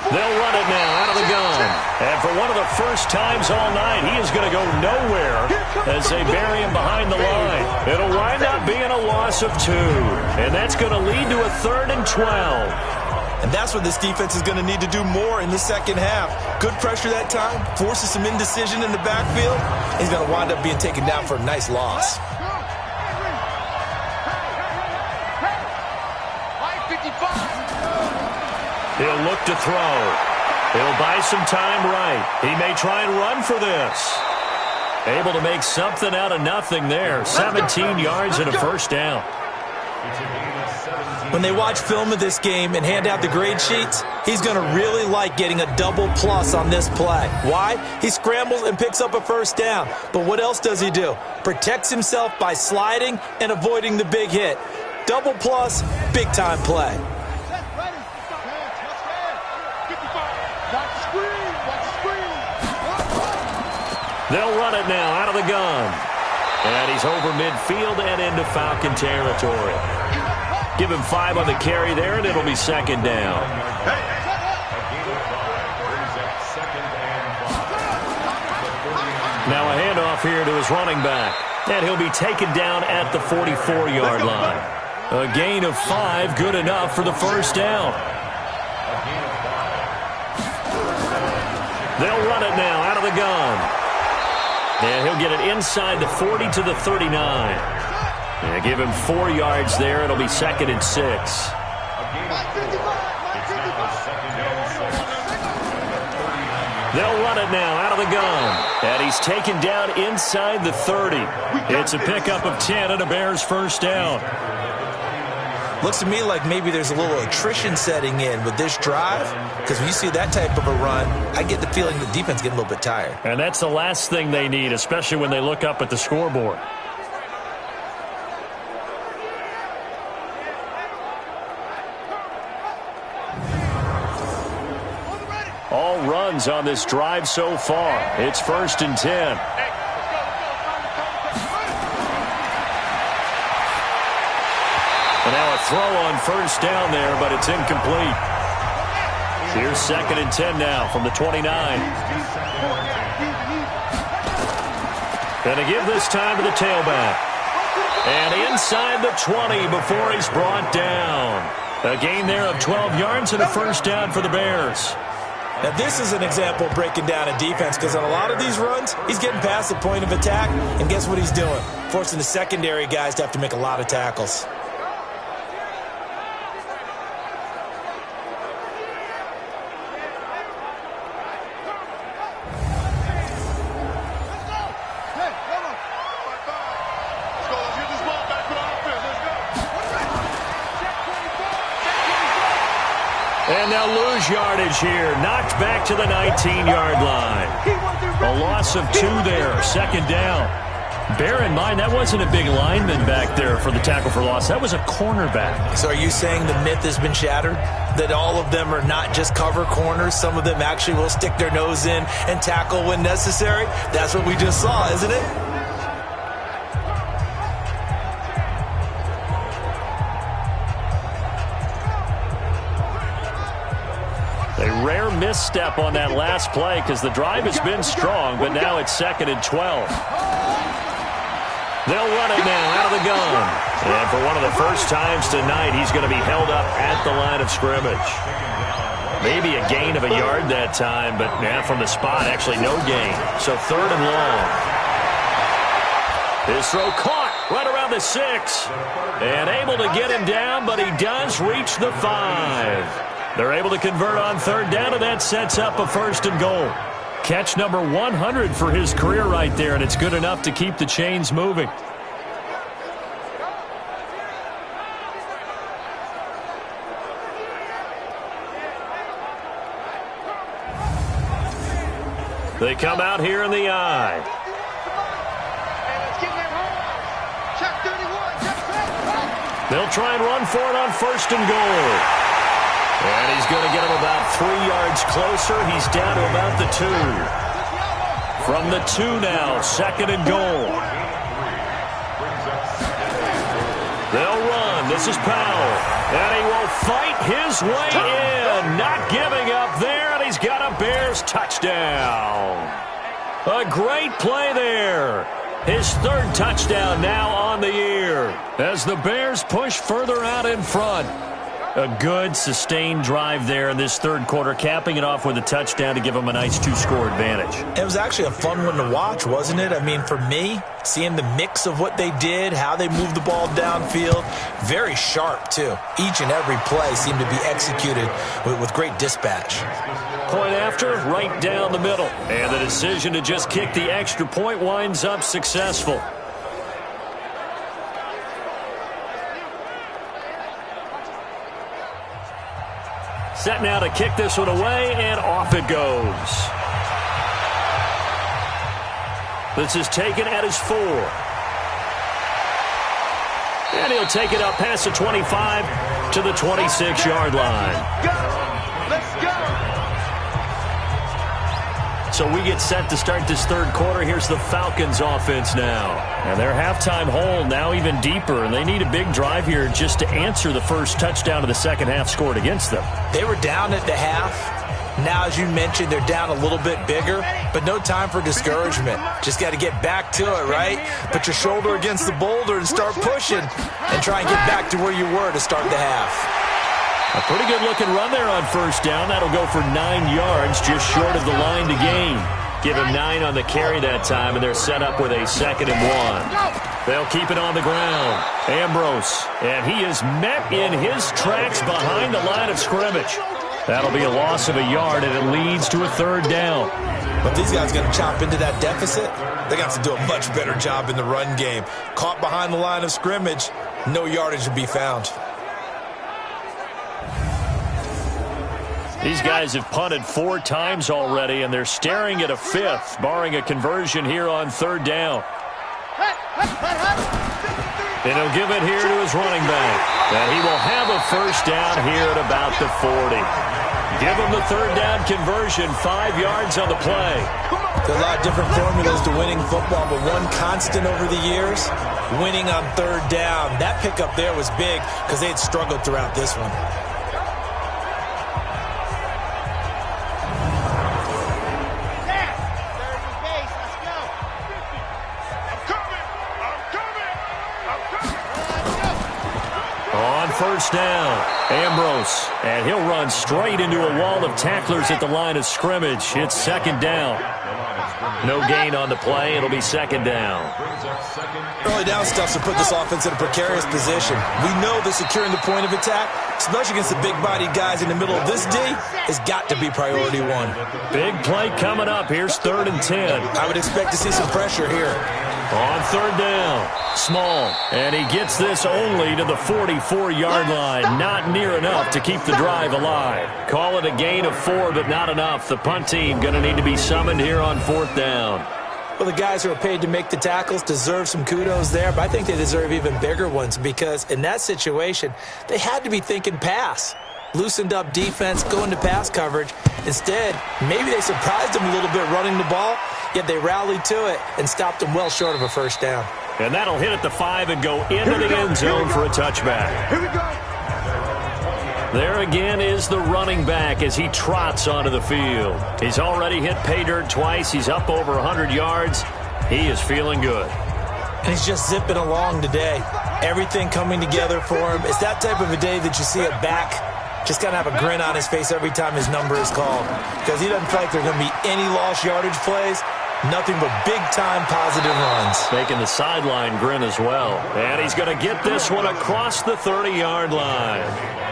They'll run it now out of the gun. And for one of the first times all night, he is going to go nowhere as they bury him behind the line. It'll wind up being a loss of 2. And that's going to lead to a 3rd and 12. And that's what this defense is going to need to do more in the second half. Good pressure that time, forces some indecision in the backfield. He's going to wind up being taken down for a nice loss. He'll look to throw. He'll buy some time right. He may try and run for this. Able to make something out of nothing there. 17 yards and a first down. When they watch film of this game and hand out the grade sheets, he's going to really like getting a double plus on this play. Why? He scrambles and picks up a first down. But what else does he do? Protects himself by sliding and avoiding the big hit. Double plus, big time play. They'll run it now out of the gun. And he's over midfield and into Falcon territory. Give him 5 on the carry there, and it'll be 2nd down. Now a handoff here to his running back. And he'll be taken down at the 44-yard line. A gain of 5, good enough for the first down. They'll run it now out of the gun. And he'll get it inside the 40 to the 39. And give him 4 yards there. It'll be 2nd and 6. They'll run it now out of the gun. And he's taken down inside the 30. It's a pickup of 10 and a Bears first down. Looks to me like maybe there's a little attrition setting in with this drive, because when you see that type of a run, I get the feeling the defense getting a little bit tired. And that's the last thing they need, especially when they look up at the scoreboard. All runs on this drive so far. It's 1st and 10. And now a throw on first down there, but it's incomplete. Here's 2nd and 10 now from the 29. And to give this time to the tailback. And inside the 20 before he's brought down. A gain there of 12 yards and a first down for the Bears. Now, this is an example of breaking down a defense, because on a lot of these runs, he's getting past the point of attack, and guess what he's doing? Forcing the secondary guys to have to make a lot of tackles. And they'll lose yardage here. Knocked back to the 19-yard line. A loss of 2 there. 2nd down. Bear in mind, that wasn't a big lineman back there for the tackle for loss. That was a cornerback. So are you saying the myth has been shattered? That all of them are not just cover corners? Some of them actually will stick their nose in and tackle when necessary? That's what we just saw, isn't it? A rare misstep on that last play because the drive has been strong, but now it's 2nd and 12. They'll run it now out of the gun. And for one of the first times tonight, he's going to be held up at the line of scrimmage. Maybe a gain of a yard that time, but from the spot, actually no gain. So 3rd and long. His throw caught right around the 6. And able to get him down, but he does reach the 5. They're able to convert on 3rd down, and that sets up a 1st and goal. Catch number 100 for his career right there, and it's good enough to keep the chains moving. They come out here in the eye. They'll try and run for it on 1st and goal. And he's going to get him about 3 yards closer. He's down to about the 2. From the 2 now, 2nd and goal. They'll run. This is Powell. And he will fight his way in. Not giving up there, and he's got a Bears touchdown. A great play there. His 3rd touchdown now on the year as the Bears push further out in front. A good, sustained drive there in this 3rd quarter, capping it off with a touchdown to give them a nice 2-score advantage. It was actually a fun one to watch, wasn't it? I mean, for me, seeing the mix of what they did, how they moved the ball downfield, very sharp, too. Each and every play seemed to be executed with great dispatch. Point after, right down the middle. And the decision to just kick the extra point winds up successful. Set now to kick this one away, and off it goes. This is taken at his 4. And he'll take it up past the 25 to the 26-yard line. Let's go! So we get set to start this 3rd quarter. Here's the Falcons offense now. And their halftime hole now even deeper, and they need a big drive here just to answer the first touchdown of the second half scored against them. They were down at the half. now, as you mentioned, they're down a little bit bigger, but no time for discouragement. Just got to get back to it, right? Put your shoulder against the boulder and start pushing and try and get back to where you were to start the half. A pretty good-looking run there on first down. That'll go for 9 yards, just short of the line to gain. Give him 9 on the carry that time, and they're set up with a 2nd and 1. They'll keep it on the ground. Ambrose, and he is met in his tracks behind the line of scrimmage. That'll be a loss of a yard, and it leads to a 3rd down. But these guys going to chop into that deficit, they got to do a much better job in the run game. Caught behind the line of scrimmage, no yardage to be found. These guys have punted 4 times already, and they're staring at a 5th, barring a conversion here on 3rd down. And he'll give it here to his running back. And he will have a 1st down here at about the 40. Give him the 3rd down conversion, 5 yards on the play. There are a lot of different formulas to winning football, but one constant over the years, winning on 3rd down. That pickup there was big because they had struggled throughout this one. On 1st down, Ambrose, and he'll run straight into a wall of tacklers at the line of scrimmage. It's 2nd down. No gain on the play. It'll be 2nd down. Early down stuff to put this offense in a precarious position. We know that securing the point of attack, especially against the big-bodied guys in the middle of this D, has got to be priority 1. Big play coming up. Here's 3rd and 10. I would expect to see some pressure here. On 3rd down, Small, and he gets this only to the 44-yard line. Not near enough to keep the drive alive. Call it a gain of 4, but not enough. The punt team going to need to be summoned here on 4th down. Well, the guys who are paid to make the tackles deserve some kudos there, but I think they deserve even bigger ones because in that situation, they had to be thinking pass. Loosened up defense, going to pass coverage. Instead, maybe they surprised them a little bit running the ball, yet they rallied to it and stopped them well short of a 1st down. And that'll hit at the 5 and go into the end zone for a touchback. Here we go. There again is the running back as he trots onto the field. He's already hit pay dirt twice. He's up over 100 yards. He is feeling good. And he's just zipping along today. Everything coming together for him. It's that type of a day that you see a back just kind of have a grin on his face every time his number is called because he doesn't feel like there's going to be any lost yardage plays. Nothing but big-time positive runs. Making the sideline grin as well. And he's going to get this one across the 30-yard line.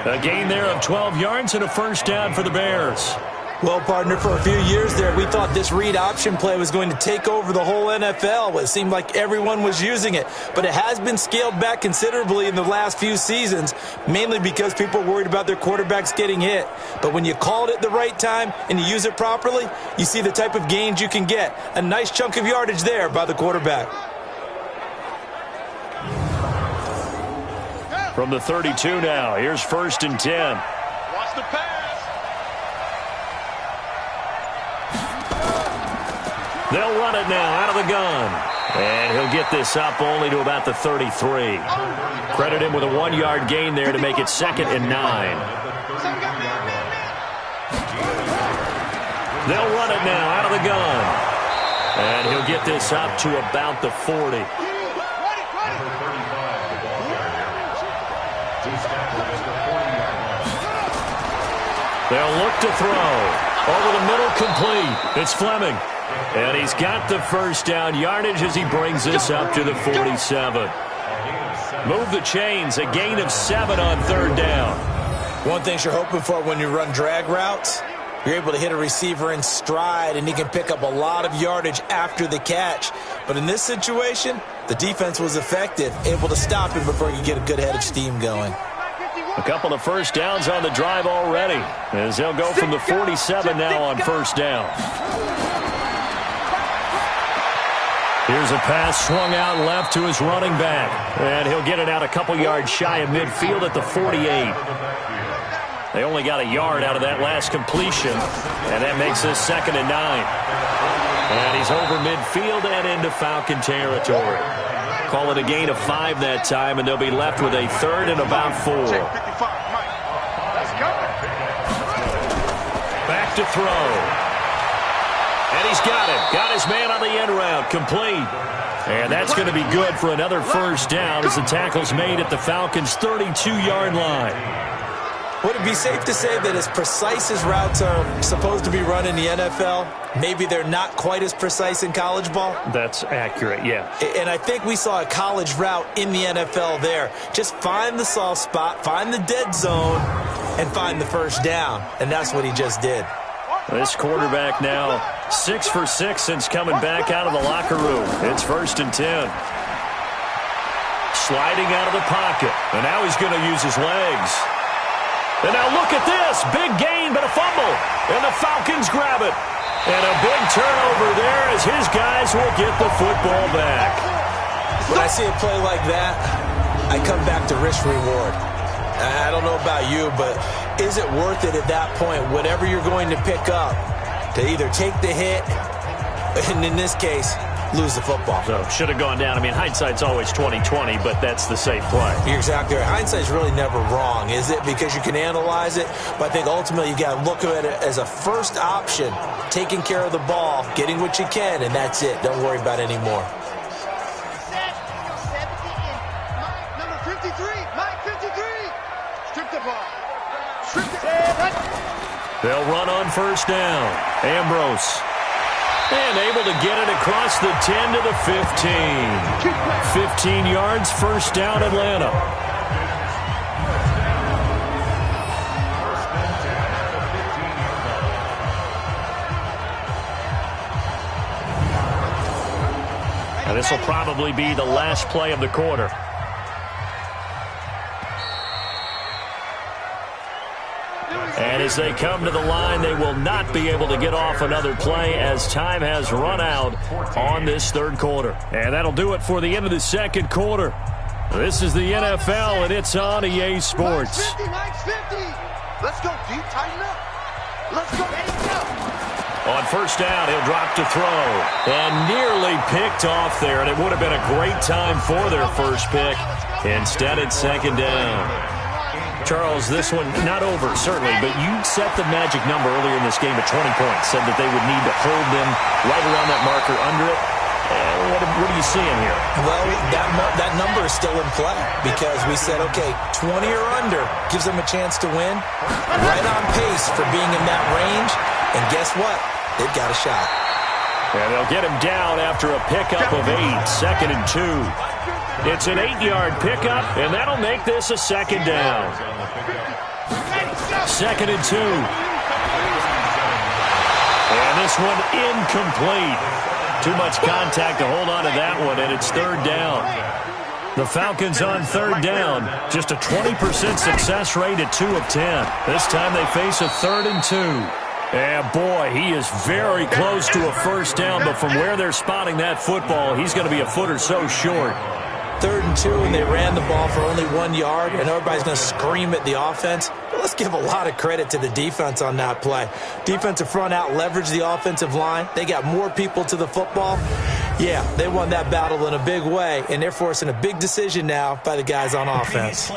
A gain there of 12 yards and a 1st down for the Bears. Well, partner, for a few years there, we thought this read option play was going to take over the whole NFL. It seemed like everyone was using it. But it has been scaled back considerably in the last few seasons, mainly because people are worried about their quarterbacks getting hit. But when you call it at the right time and you use it properly, you see the type of gains you can get. A nice chunk of yardage there by the quarterback. From the 32 now, here's 1st and 10. Watch the pass. They'll run it now out of the gun. And he'll get this up only to about the 33. Credit him with a 1-yard gain there to make it 2nd and 9. They'll run it now out of the gun. And he'll get this up to about the 40. They'll look to throw. Over the middle, complete. It's Fleming. And he's got the 1st down yardage as he brings this up to the 47. Move the chains, a gain of 7 on 3rd down. One thing you're hoping for when you run drag routes, you're able to hit a receiver in stride, and he can pick up a lot of yardage after the catch. But in this situation, the defense was effective, able to stop him before you get a good head of steam going. A couple of 1st downs on the drive already, as they'll go from the 47 now on 1st down. Here's a pass swung out left to his running back. And he'll get it out a couple yards shy of midfield at the 48. They only got a yard out of that last completion. And that makes this 2nd and 9. And he's over midfield and into Falcon territory. Call it a gain of 5 that time, and they'll be left with a 3rd and about 4. Back to throw. And he's got it. Got his man on the end route. Complete. And that's going to be good for another first down as the tackle's made at the Falcons' 32-yard line. Would it be safe to say that as precise as routes are supposed to be run in the NFL, maybe they're not quite as precise in college ball? That's accurate, yeah. And I think we saw a college route in the NFL there. Just find the soft spot, find the dead zone, and find the first down. And that's what he just did. This quarterback now 6 for 6 since coming back out of the locker room. It's 1st and 10. Sliding out of the pocket. And now he's going to use his legs. And now look at this. Big gain, but a fumble. And the Falcons grab it. And a big turnover there as his guys will get the football back. When I see a play like that, I come back to risk reward. I don't know about you, but is it worth it at that point, whatever you're going to pick up, to either take the hit, and in this case, lose the football? So, should have gone down. I mean, hindsight's always 20/20, but that's the safe play. You're exactly right. Hindsight's really never wrong, is it? Because you can analyze it, but I think ultimately you got to look at it as a first option, taking care of the ball, getting what you can, and that's it. Don't worry about it anymore. They'll run on first down. Ambrose. And able to get it across the 10 to the 15. 15 yards, first down, Atlanta. And this will probably be the last play of the quarter. And as they come to the line, they will not be able to get off another play as time has run out on this third quarter. And that'll do it for the end of the second quarter. This is the NFL, and it's on EA Sports. Let's go, D. Tighten up. Let's go. On first down, he'll drop to throw. And nearly picked off there, and it would have been a great time for their first pick. Instead, it's second down. Charles, this one not over, certainly, but you set the magic number earlier in this game at 20 points, said that they would need to hold them right around that marker under it. What are you seeing here? Well, that number is still in play because we said, okay, 20 or under gives them a chance to win. Right on pace for being in that range, and guess what? They've got a shot. And they'll get him down after a pickup of 8, 2nd and 2. It's an 8-yard pickup, and that'll make this a second down. 2nd and 2. And this one incomplete. Too much contact to hold on to that one, and it's third down. The Falcons on third down. Just a 20% success rate at 2 of 10. This time they face a 3rd and 2. And boy, he is very close to a first down, but from where they're spotting that football, he's going to be a foot or so short. 3rd and 2, and they ran the ball for only 1 yard, and everybody's going to scream at the offense. But let's give a lot of credit to the defense on that play. Defensive front out leveraged the offensive line. They got more people to the football. Yeah, they won that battle in a big way, and they're forcing a big decision now by the guys on offense.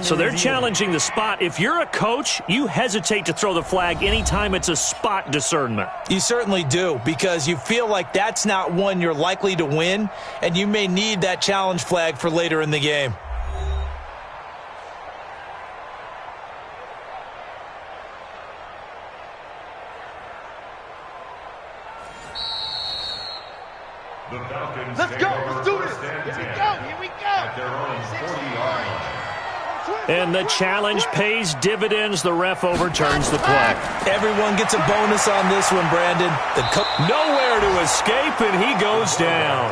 So they're challenging the spot. If you're a coach, you hesitate to throw the flag anytime it's a spot discernment. You certainly do, because you feel like that's not one you're likely to win, and you may need that challenge flag for later in the game. Let's go. Let's do this. Here we go. Here we go. At their own 40 yards. And the challenge pays dividends. The ref overturns the play. Everyone gets a bonus on this one, Brandon. Nowhere to escape, and he goes down.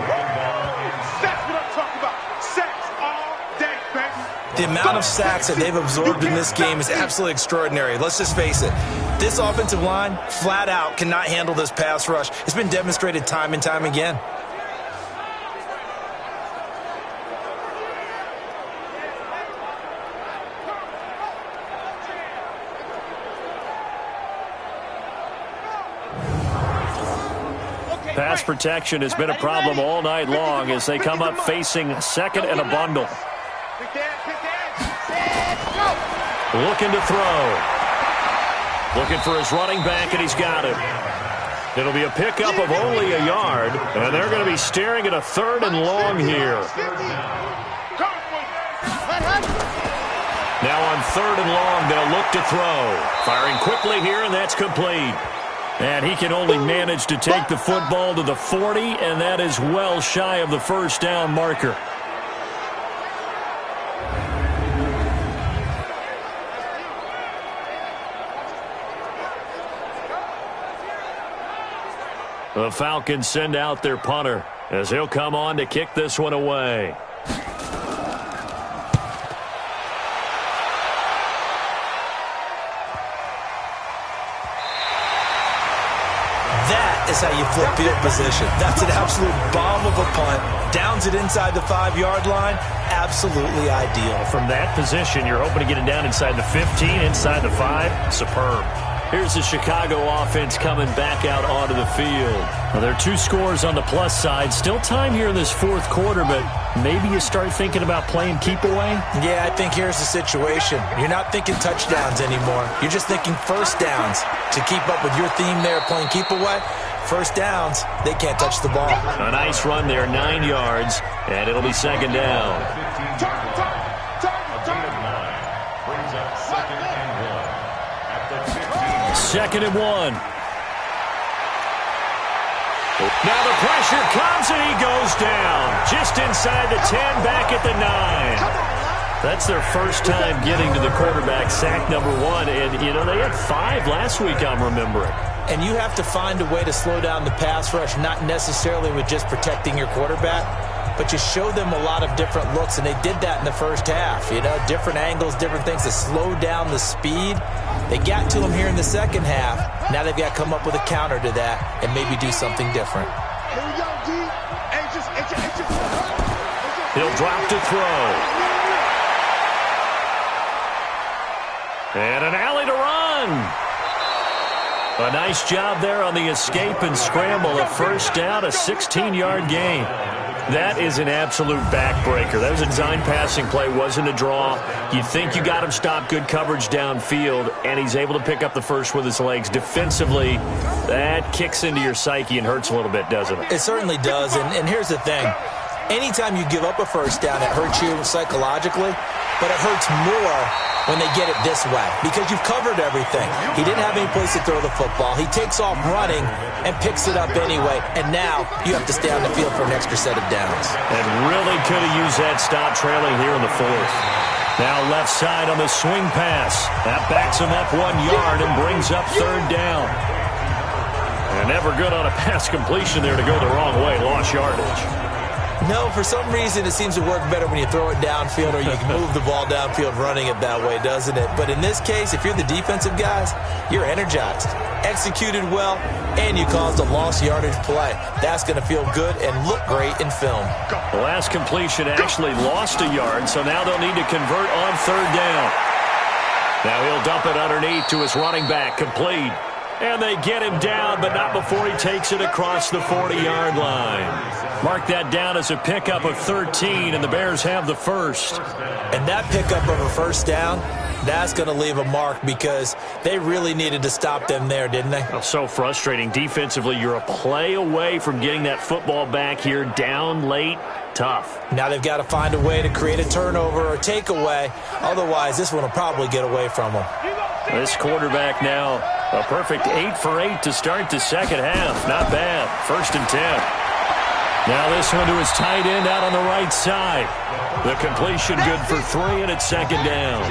That's what I'm talking about. Sacks all day, baby. The amount of sacks that they've absorbed in this game is absolutely extraordinary. Let's just face it. This offensive line, flat out, cannot handle this pass rush. It's been demonstrated time and time again. Pass protection has been a problem all night long as they come up facing second and a bundle. Looking to throw. Looking for his running back, and he's got it. It'll be a pickup of only a yard, and they're going to be staring at a 3rd and long here. Now on 3rd and long, they'll look to throw. Firing quickly here, and that's complete. And he can only manage to take the football to the 40, and that is well shy of the first down marker. The Falcons send out their punter as he'll come on to kick this one away. That is how you flip field position. That's an absolute bomb of a punt. Downs it inside the 5-yard line. Absolutely ideal. From that position, you're hoping to get it down inside the 15, inside the 5. Superb. Here's the Chicago offense coming back out onto the field. Well, there are 2 scores on the plus side. Still time here in this 4th quarter, but maybe you start thinking about playing keep away? Yeah, I think here's the situation. You're not thinking touchdowns anymore. You're just thinking first downs. To keep up with your theme there, playing keep away, first downs, they can't touch the ball. A nice run there, 9 yards, and it'll be 2nd down. Brings up 2nd and 1 at the 15. 2nd and 1. Now the pressure comes and he goes down. Just inside the 10, back at the 9. That's their first time getting to the quarterback, sack number 1. And, you know, they had 5 last week, I'm remembering. And you have to find a way to slow down the pass rush, not necessarily with just protecting your quarterback, but you show them a lot of different looks, and they did that in the first half. You know, different angles, different things to slow down the speed. They got to him here in the second half. Now they've got to come up with a counter to that and maybe do something different. He'll drop to throw. And an alley to run. A nice job there on the escape and scramble. A first down, a 16-yard gain. That is an absolute backbreaker. That was a design passing play, wasn't a draw. You think you got him stopped, good coverage downfield, and he's able to pick up the first with his legs. Defensively, that kicks into your psyche and hurts a little bit, doesn't it? It certainly does, and here's the thing. Anytime you give up a first down, it hurts you psychologically, but it hurts more when they get it this way because you've covered everything. He didn't have any place to throw the football. He takes off running and picks it up anyway, and now you have to stay on the field for an extra set of downs. And really could have used that stop trailing here in the 4th. Now left side on the swing pass. That backs him up 1 yard and brings up 3rd down. And never good on a pass completion there to go the wrong way. Lost yardage. No, for some reason it seems to work better when you throw it downfield or you can move the ball downfield running it that way, doesn't it? But in this case, if you're the defensive guys, you're energized, executed well, and you caused a lost yardage play. That's going to feel good and look great in film. The last completion actually lost a yard, so now they'll need to convert on 3rd down. Now he'll dump it underneath to his running back, complete. And they get him down, but not before he takes it across the 40-yard line. Mark that down as a pickup of 13, and the Bears have the first. And that pickup of a first down, that's going to leave a mark because they really needed to stop them there, didn't they? Oh, so frustrating. Defensively, you're a play away from getting that football back here, down late. Tough. Now they've got to find a way to create a turnover or takeaway. Otherwise, this one will probably get away from them. This quarterback now, a perfect 8 for 8 to start the second half. Not bad. 1st and 10. Now this one to his tight end out on the right side. The completion good for 3, and it's 2nd down.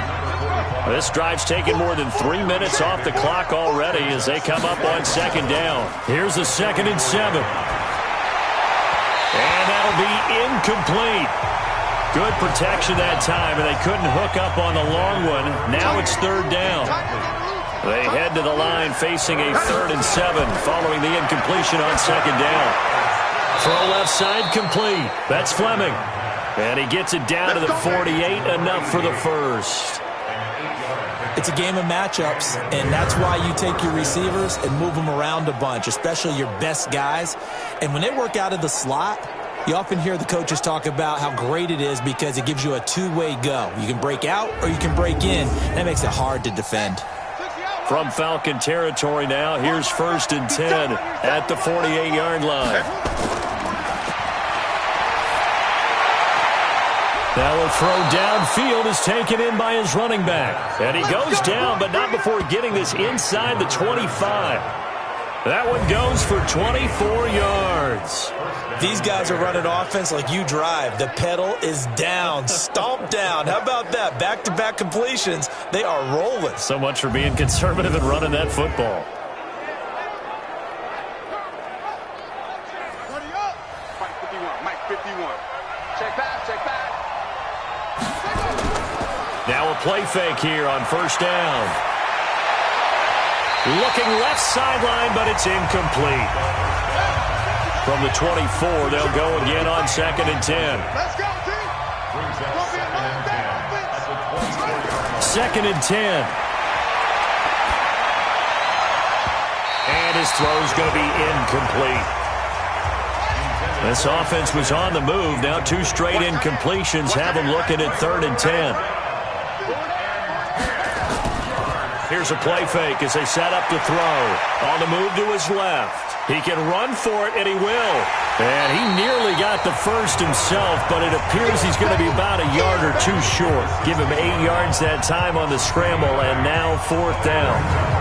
This drive's taken more than 3 minutes off the clock already as they come up on 2nd down. Here's the 2nd and 7. And that'll be incomplete. Good protection that time, and they couldn't hook up on the long one. Now it's 3rd down. They head to the line facing a 3rd and 7 following the incompletion on 2nd down. Throw left side complete. That's Fleming. And he gets it down to the 48, enough for the first. It's a game of matchups, and that's why you take your receivers and move them around a bunch, especially your best guys. And when they work out of the slot, you often hear the coaches talk about how great it is because it gives you a two-way go. You can break out or you can break in. That makes it hard to defend. From Falcon territory now, here's 1st and 10 at the 48-yard line. Now a throw downfield is taken in by his running back. And he goes down, but not before getting this inside the 25. That one goes for 24 yards. These guys are running offense like you drive. The pedal is down, stomp down. How about that? Back-to-back completions. They are rolling. So much for being conservative and running that football. Mike 51. Check back. Now a play fake here on 1st down. Looking left sideline, but it's incomplete. From the 24, they'll go again on 2nd and 10. Let's go, team. 2nd and 10. And his throw's going to be incomplete. This offense was on the move. Now 2 straight incompletions have them looking at 3rd and 10. Here's a play fake as they set up to throw. On the move to his left. He can run for it, and he will. And he nearly got the first himself, but it appears he's going to be about a yard or 2 short. Give him 8 yards that time on the scramble, and now 4th down.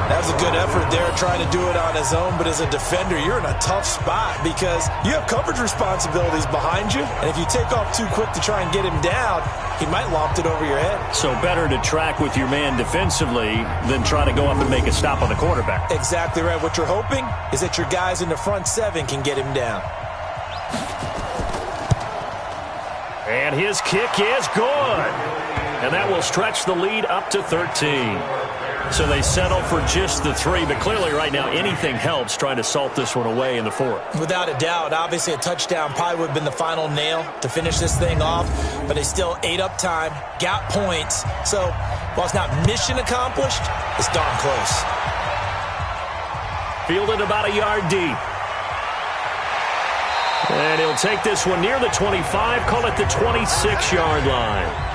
That was a good effort there, trying to do it on his own. But as a defender, you're in a tough spot because you have coverage responsibilities behind you. And if you take off too quick to try and get him down, he might loft it over your head. So better to track with your man defensively than try to go up and make a stop on the quarterback. Exactly right. What you're hoping is that your guys in the front 7 can get him down. And his kick is good. And that will stretch the lead up to 13. So they settle for just the 3, but clearly right now anything helps trying to salt this one away in the 4th. Without a doubt, obviously a touchdown probably would have been the final nail to finish this thing off, but they still ate up time, got points. So while it's not mission accomplished, it's darn close. Fielded about a yard deep. And he'll take this one near the 25, call it the 26-yard line.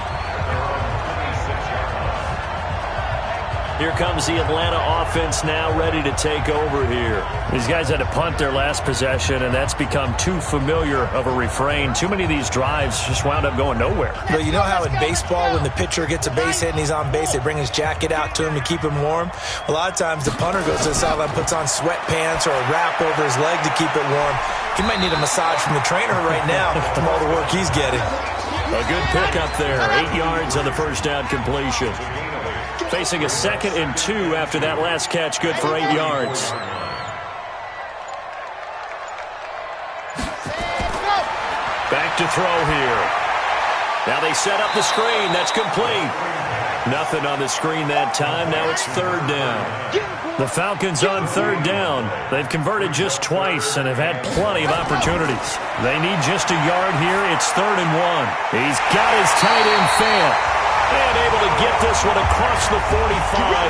Here comes the Atlanta offense now ready to take over here. These guys had to punt their last possession, and that's become too familiar of a refrain. Too many of these drives just wound up going nowhere. But you know how in baseball, when the pitcher gets a base hit and he's on base, they bring his jacket out to him to keep him warm? A lot of times the punter goes to the sideline, puts on sweatpants or a wrap over his leg to keep it warm. He might need a massage from the trainer right now from all the work he's getting. A good pickup there. 8 yards on the first down completion. Facing a 2nd and 2 after that last catch, good for 8 yards. Back to throw here. Now they set up the screen. That's complete. Nothing on the screen that time. Now it's 3rd down. The Falcons on 3rd down. They've converted just twice and have had plenty of opportunities. They need just a yard here. It's 3rd and 1. He's got his tight end Fant. And able to get this one across the 45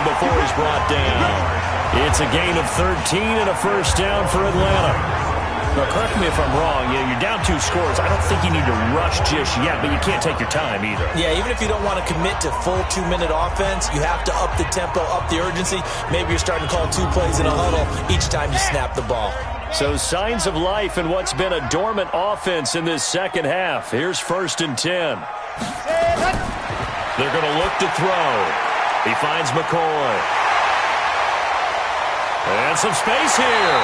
before he's brought down. It's a gain of 13 and a first down for Atlanta. Now, correct me if I'm wrong. You're down 2 scores. I don't think you need to rush just yet, but you can't take your time either. Yeah, even if you don't want to commit to full 2-minute offense, you have to up the tempo, up the urgency. Maybe you're starting to call 2 plays in a huddle each time you snap the ball. So signs of life in what's been a dormant offense in this second half. Here's 1st and 10. They're going to look to throw. He finds McCoy. And some space here.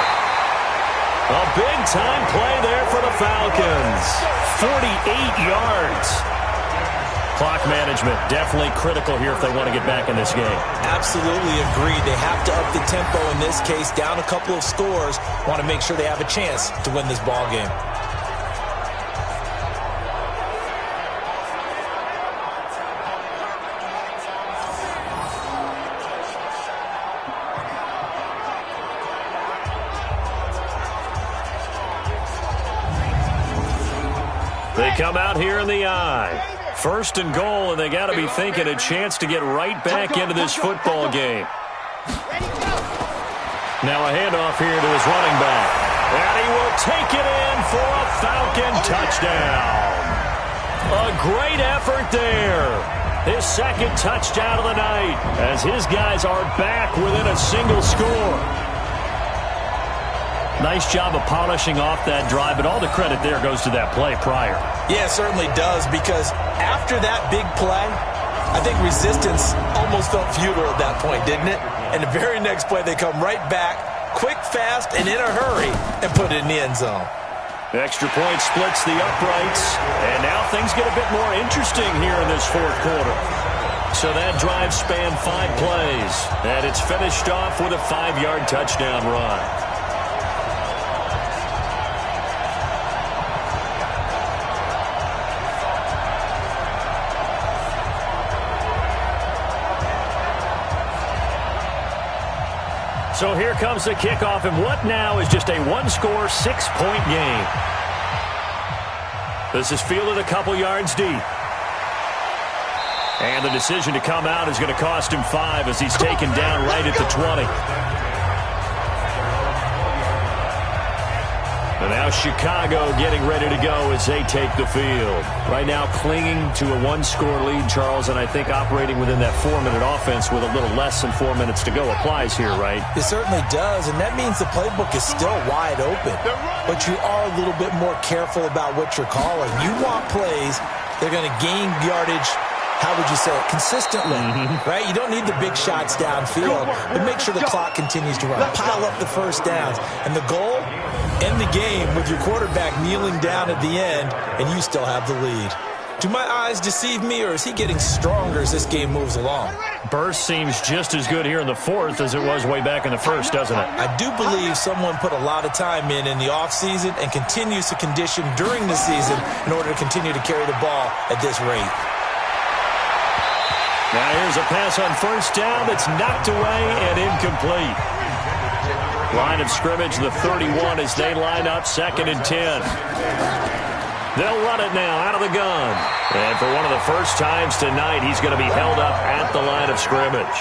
A big-time play there for the Falcons. 48 yards. Clock management definitely critical here if they want to get back in this game. Absolutely agreed. They have to up the tempo in this case. Down a couple of scores. Want to make sure they have a chance to win this ball game. They come out here in the eye. 1st and goal, and they got to be thinking a chance to get right back into this football game. Now a handoff here to his running back. And he will take it in for a Falcon touchdown. A great effort there. his second touchdown of the night, as his guys are back within a single score. Nice job of polishing off that drive, but all the credit there goes to that play prior. Yeah, it certainly does, because after that big play, I think resistance almost felt futile at that point, didn't it? And the very next play, they come right back, quick, fast, and in a hurry, and put it in the end zone. Extra point splits the uprights, and now things get a bit more interesting here in this fourth quarter. So that drive spanned 5 plays, and it's finished off with a 5-yard touchdown run. So here comes the kickoff, and what now is just a one-score, 6-point game. This is fielded a couple yards deep. And the decision to come out is going to cost him 5 as he's taken down right at the 20. And now Chicago getting ready to go as they take the field. Right now clinging to a 1-score lead, Charles, and I think operating within that 4-minute offense with a little less than 4 minutes to go applies here, right? It certainly does, and that means the playbook is still wide open. But you are a little bit more careful about what you're calling. You want plays that are going to gain yardage, how would you say it, consistently, right? You don't need the big shots downfield, but make sure the clock continues to run. Pile up the first downs. And the goal, end the game with your quarterback kneeling down at the end, and you still have the lead. Do my eyes deceive me, or is he getting stronger as this game moves along? Burst seems just as good here in the fourth as it was way back in the first, doesn't it? I do believe someone put a lot of time in the offseason and continues to condition during the season in order to continue to carry the ball at this rate. Now here's a pass on first down that's knocked away and incomplete. Line of scrimmage, the 31 as they line up, 2nd and 10. They'll run it now out of the gun. And for one of the first times tonight, he's going to be held up at the line of scrimmage.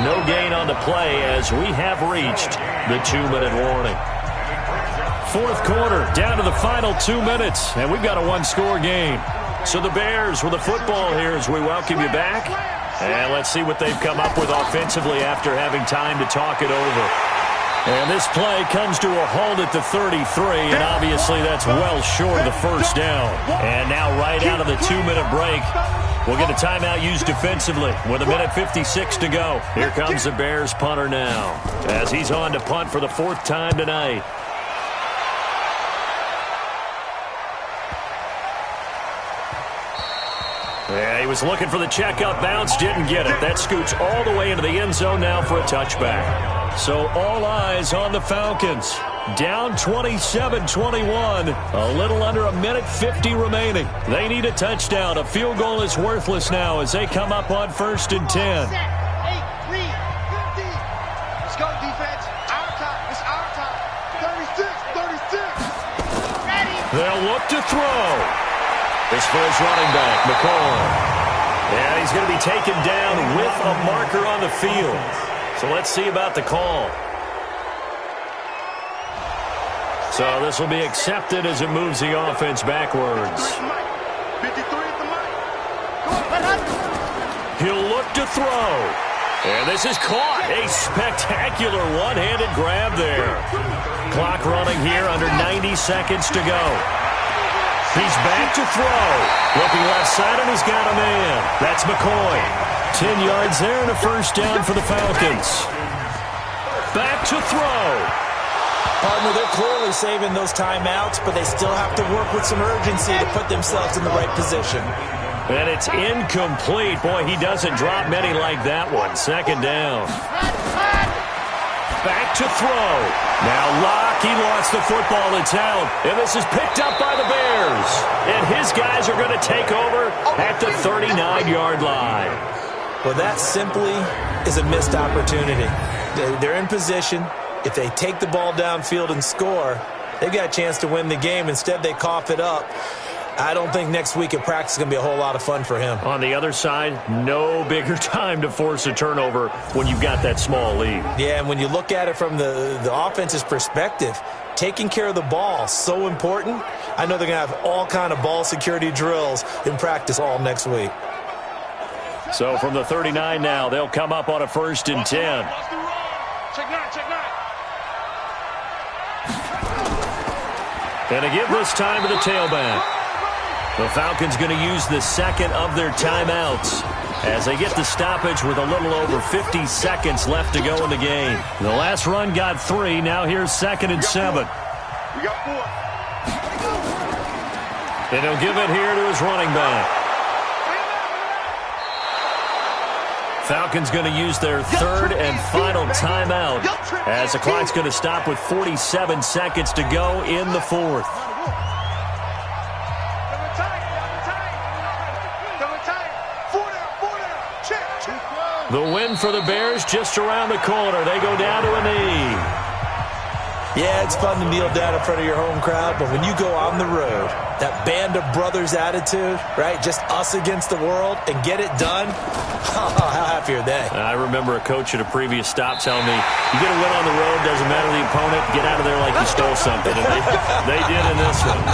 No gain on the play as we have reached the 2-minute warning. Fourth quarter, down to the final 2 minutes, and we've got a 1-score game. So the Bears with the football here as we welcome you back. And let's see what they've come up with offensively after having time to talk it over. And this play comes to a halt at the 33, and obviously that's well short of the first down. And now right out of the 2-minute break, we'll get a timeout used defensively with 1:56 to go. Here comes the Bears punter now as he's on to punt for the 4th time tonight. Yeah, he was looking for the checkup bounce, didn't get it. That scoots all the way into the end zone now for a touchback. So all eyes on the Falcons. Down 27-21, a little under 1:50 remaining. They need a touchdown. A field goal is worthless now as they come up on 1st and 10. Let's go, defense. Our time. It's our time. 36. They'll look to throw. This for his running back, McCoy. Yeah, he's going to be taken down with a marker on the field. So let's see about the call. So this will be accepted as it moves the offense backwards. 53 at the mic. He'll look to throw. And this is caught. A spectacular one-handed grab there. Clock running here under 90 seconds to go. He's back to throw. Looking left side, and he's got a man. That's McCoy. 10 yards there and a first down for the Falcons. Back to throw. Partner, they're clearly saving those timeouts, but they still have to work with some urgency to put themselves in the right position. And it's incomplete. Boy, he doesn't drop many like that one. 2nd down. Back to throw. Now Locke, he lost the football. It's out. And this is picked up by the Bears. And his guys are going to take over at the 39-yard line. Well, that simply is a missed opportunity. They're in position. If they take the ball downfield and score, they've got a chance to win the game. Instead, they cough it up. I don't think next week at practice is going to be a whole lot of fun for him. On the other side, no bigger time to force a turnover when you've got that small lead. Yeah, and when you look at it from the offense's perspective, taking care of the ball, so important. I know they're going to have all kind of ball security drills in practice all next week. So from the 39 now, they'll come up on a 1st and 10. And to give this time to the tailback. The Falcons going to use the second of their timeouts as they get the stoppage with a little over 50 seconds left to go in the game. The last run got 3. Now here's 2nd and 7. We got 4. And he'll give it here to his running back. Falcons going to use their 3rd and final timeout as the clock's going to stop with 47 seconds to go in the 4th. The win for the Bears just around the corner. They go down to a knee. Yeah, it's fun to kneel down in front of your home crowd, but when you go on the road, that band of brothers attitude, right, just us against the world, and get it done, how happy are they? I remember a coach at a previous stop telling me, you get a win on the road, doesn't matter the opponent, get out of there like you stole something. And they did in this one.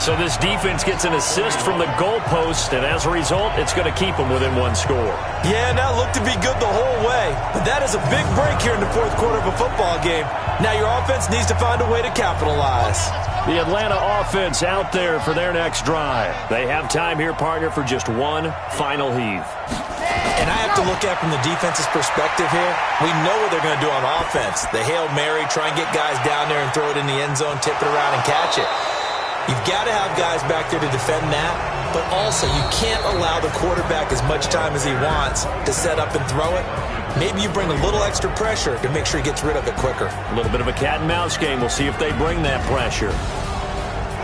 So this defense gets an assist from the goalpost, and as a result, it's going to keep them within 1 score. Yeah, now looked to be good the whole way. But that is a big break here in the 4th quarter of a football game. Now your offense needs to find a way to capitalize. The Atlanta offense out there for their next drive. They have time here, partner, for just one final heave. And I have to look at it from the defense's perspective here. We know what they're going to do on offense. The Hail Mary, try and get guys down there and throw it in the end zone, tip it around and catch it. You've got to have guys back there to defend that, but also you can't allow the quarterback as much time as he wants to set up and throw it. Maybe you bring a little extra pressure to make sure he gets rid of it quicker. A little bit of a cat and mouse game. We'll see if they bring that pressure.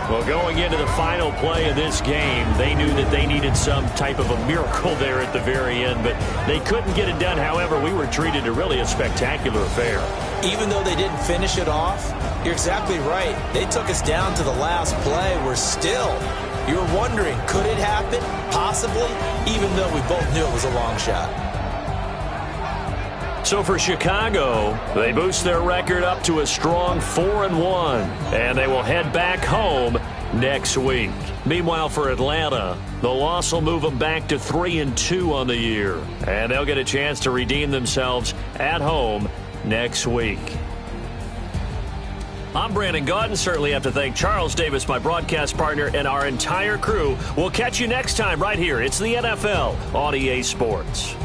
Well, going into the final play of this game, they knew that they needed some type of a miracle there at the very end, but they couldn't get it done. However, we were treated to really a spectacular affair. Even though they didn't finish it off, you're exactly right. They took us down to the last play. You're wondering, could it happen? Possibly, even though we both knew it was a long shot. So for Chicago, they boost their record up to a strong 4-1, and they will head back home next week. Meanwhile, for Atlanta, the loss will move them back to 3-2 on the year, and they'll get a chance to redeem themselves at home next week. I'm Brandon Gaudin. Certainly have to thank Charles Davis, my broadcast partner, and our entire crew. We'll catch you next time right here. It's the NFL on EA Sports.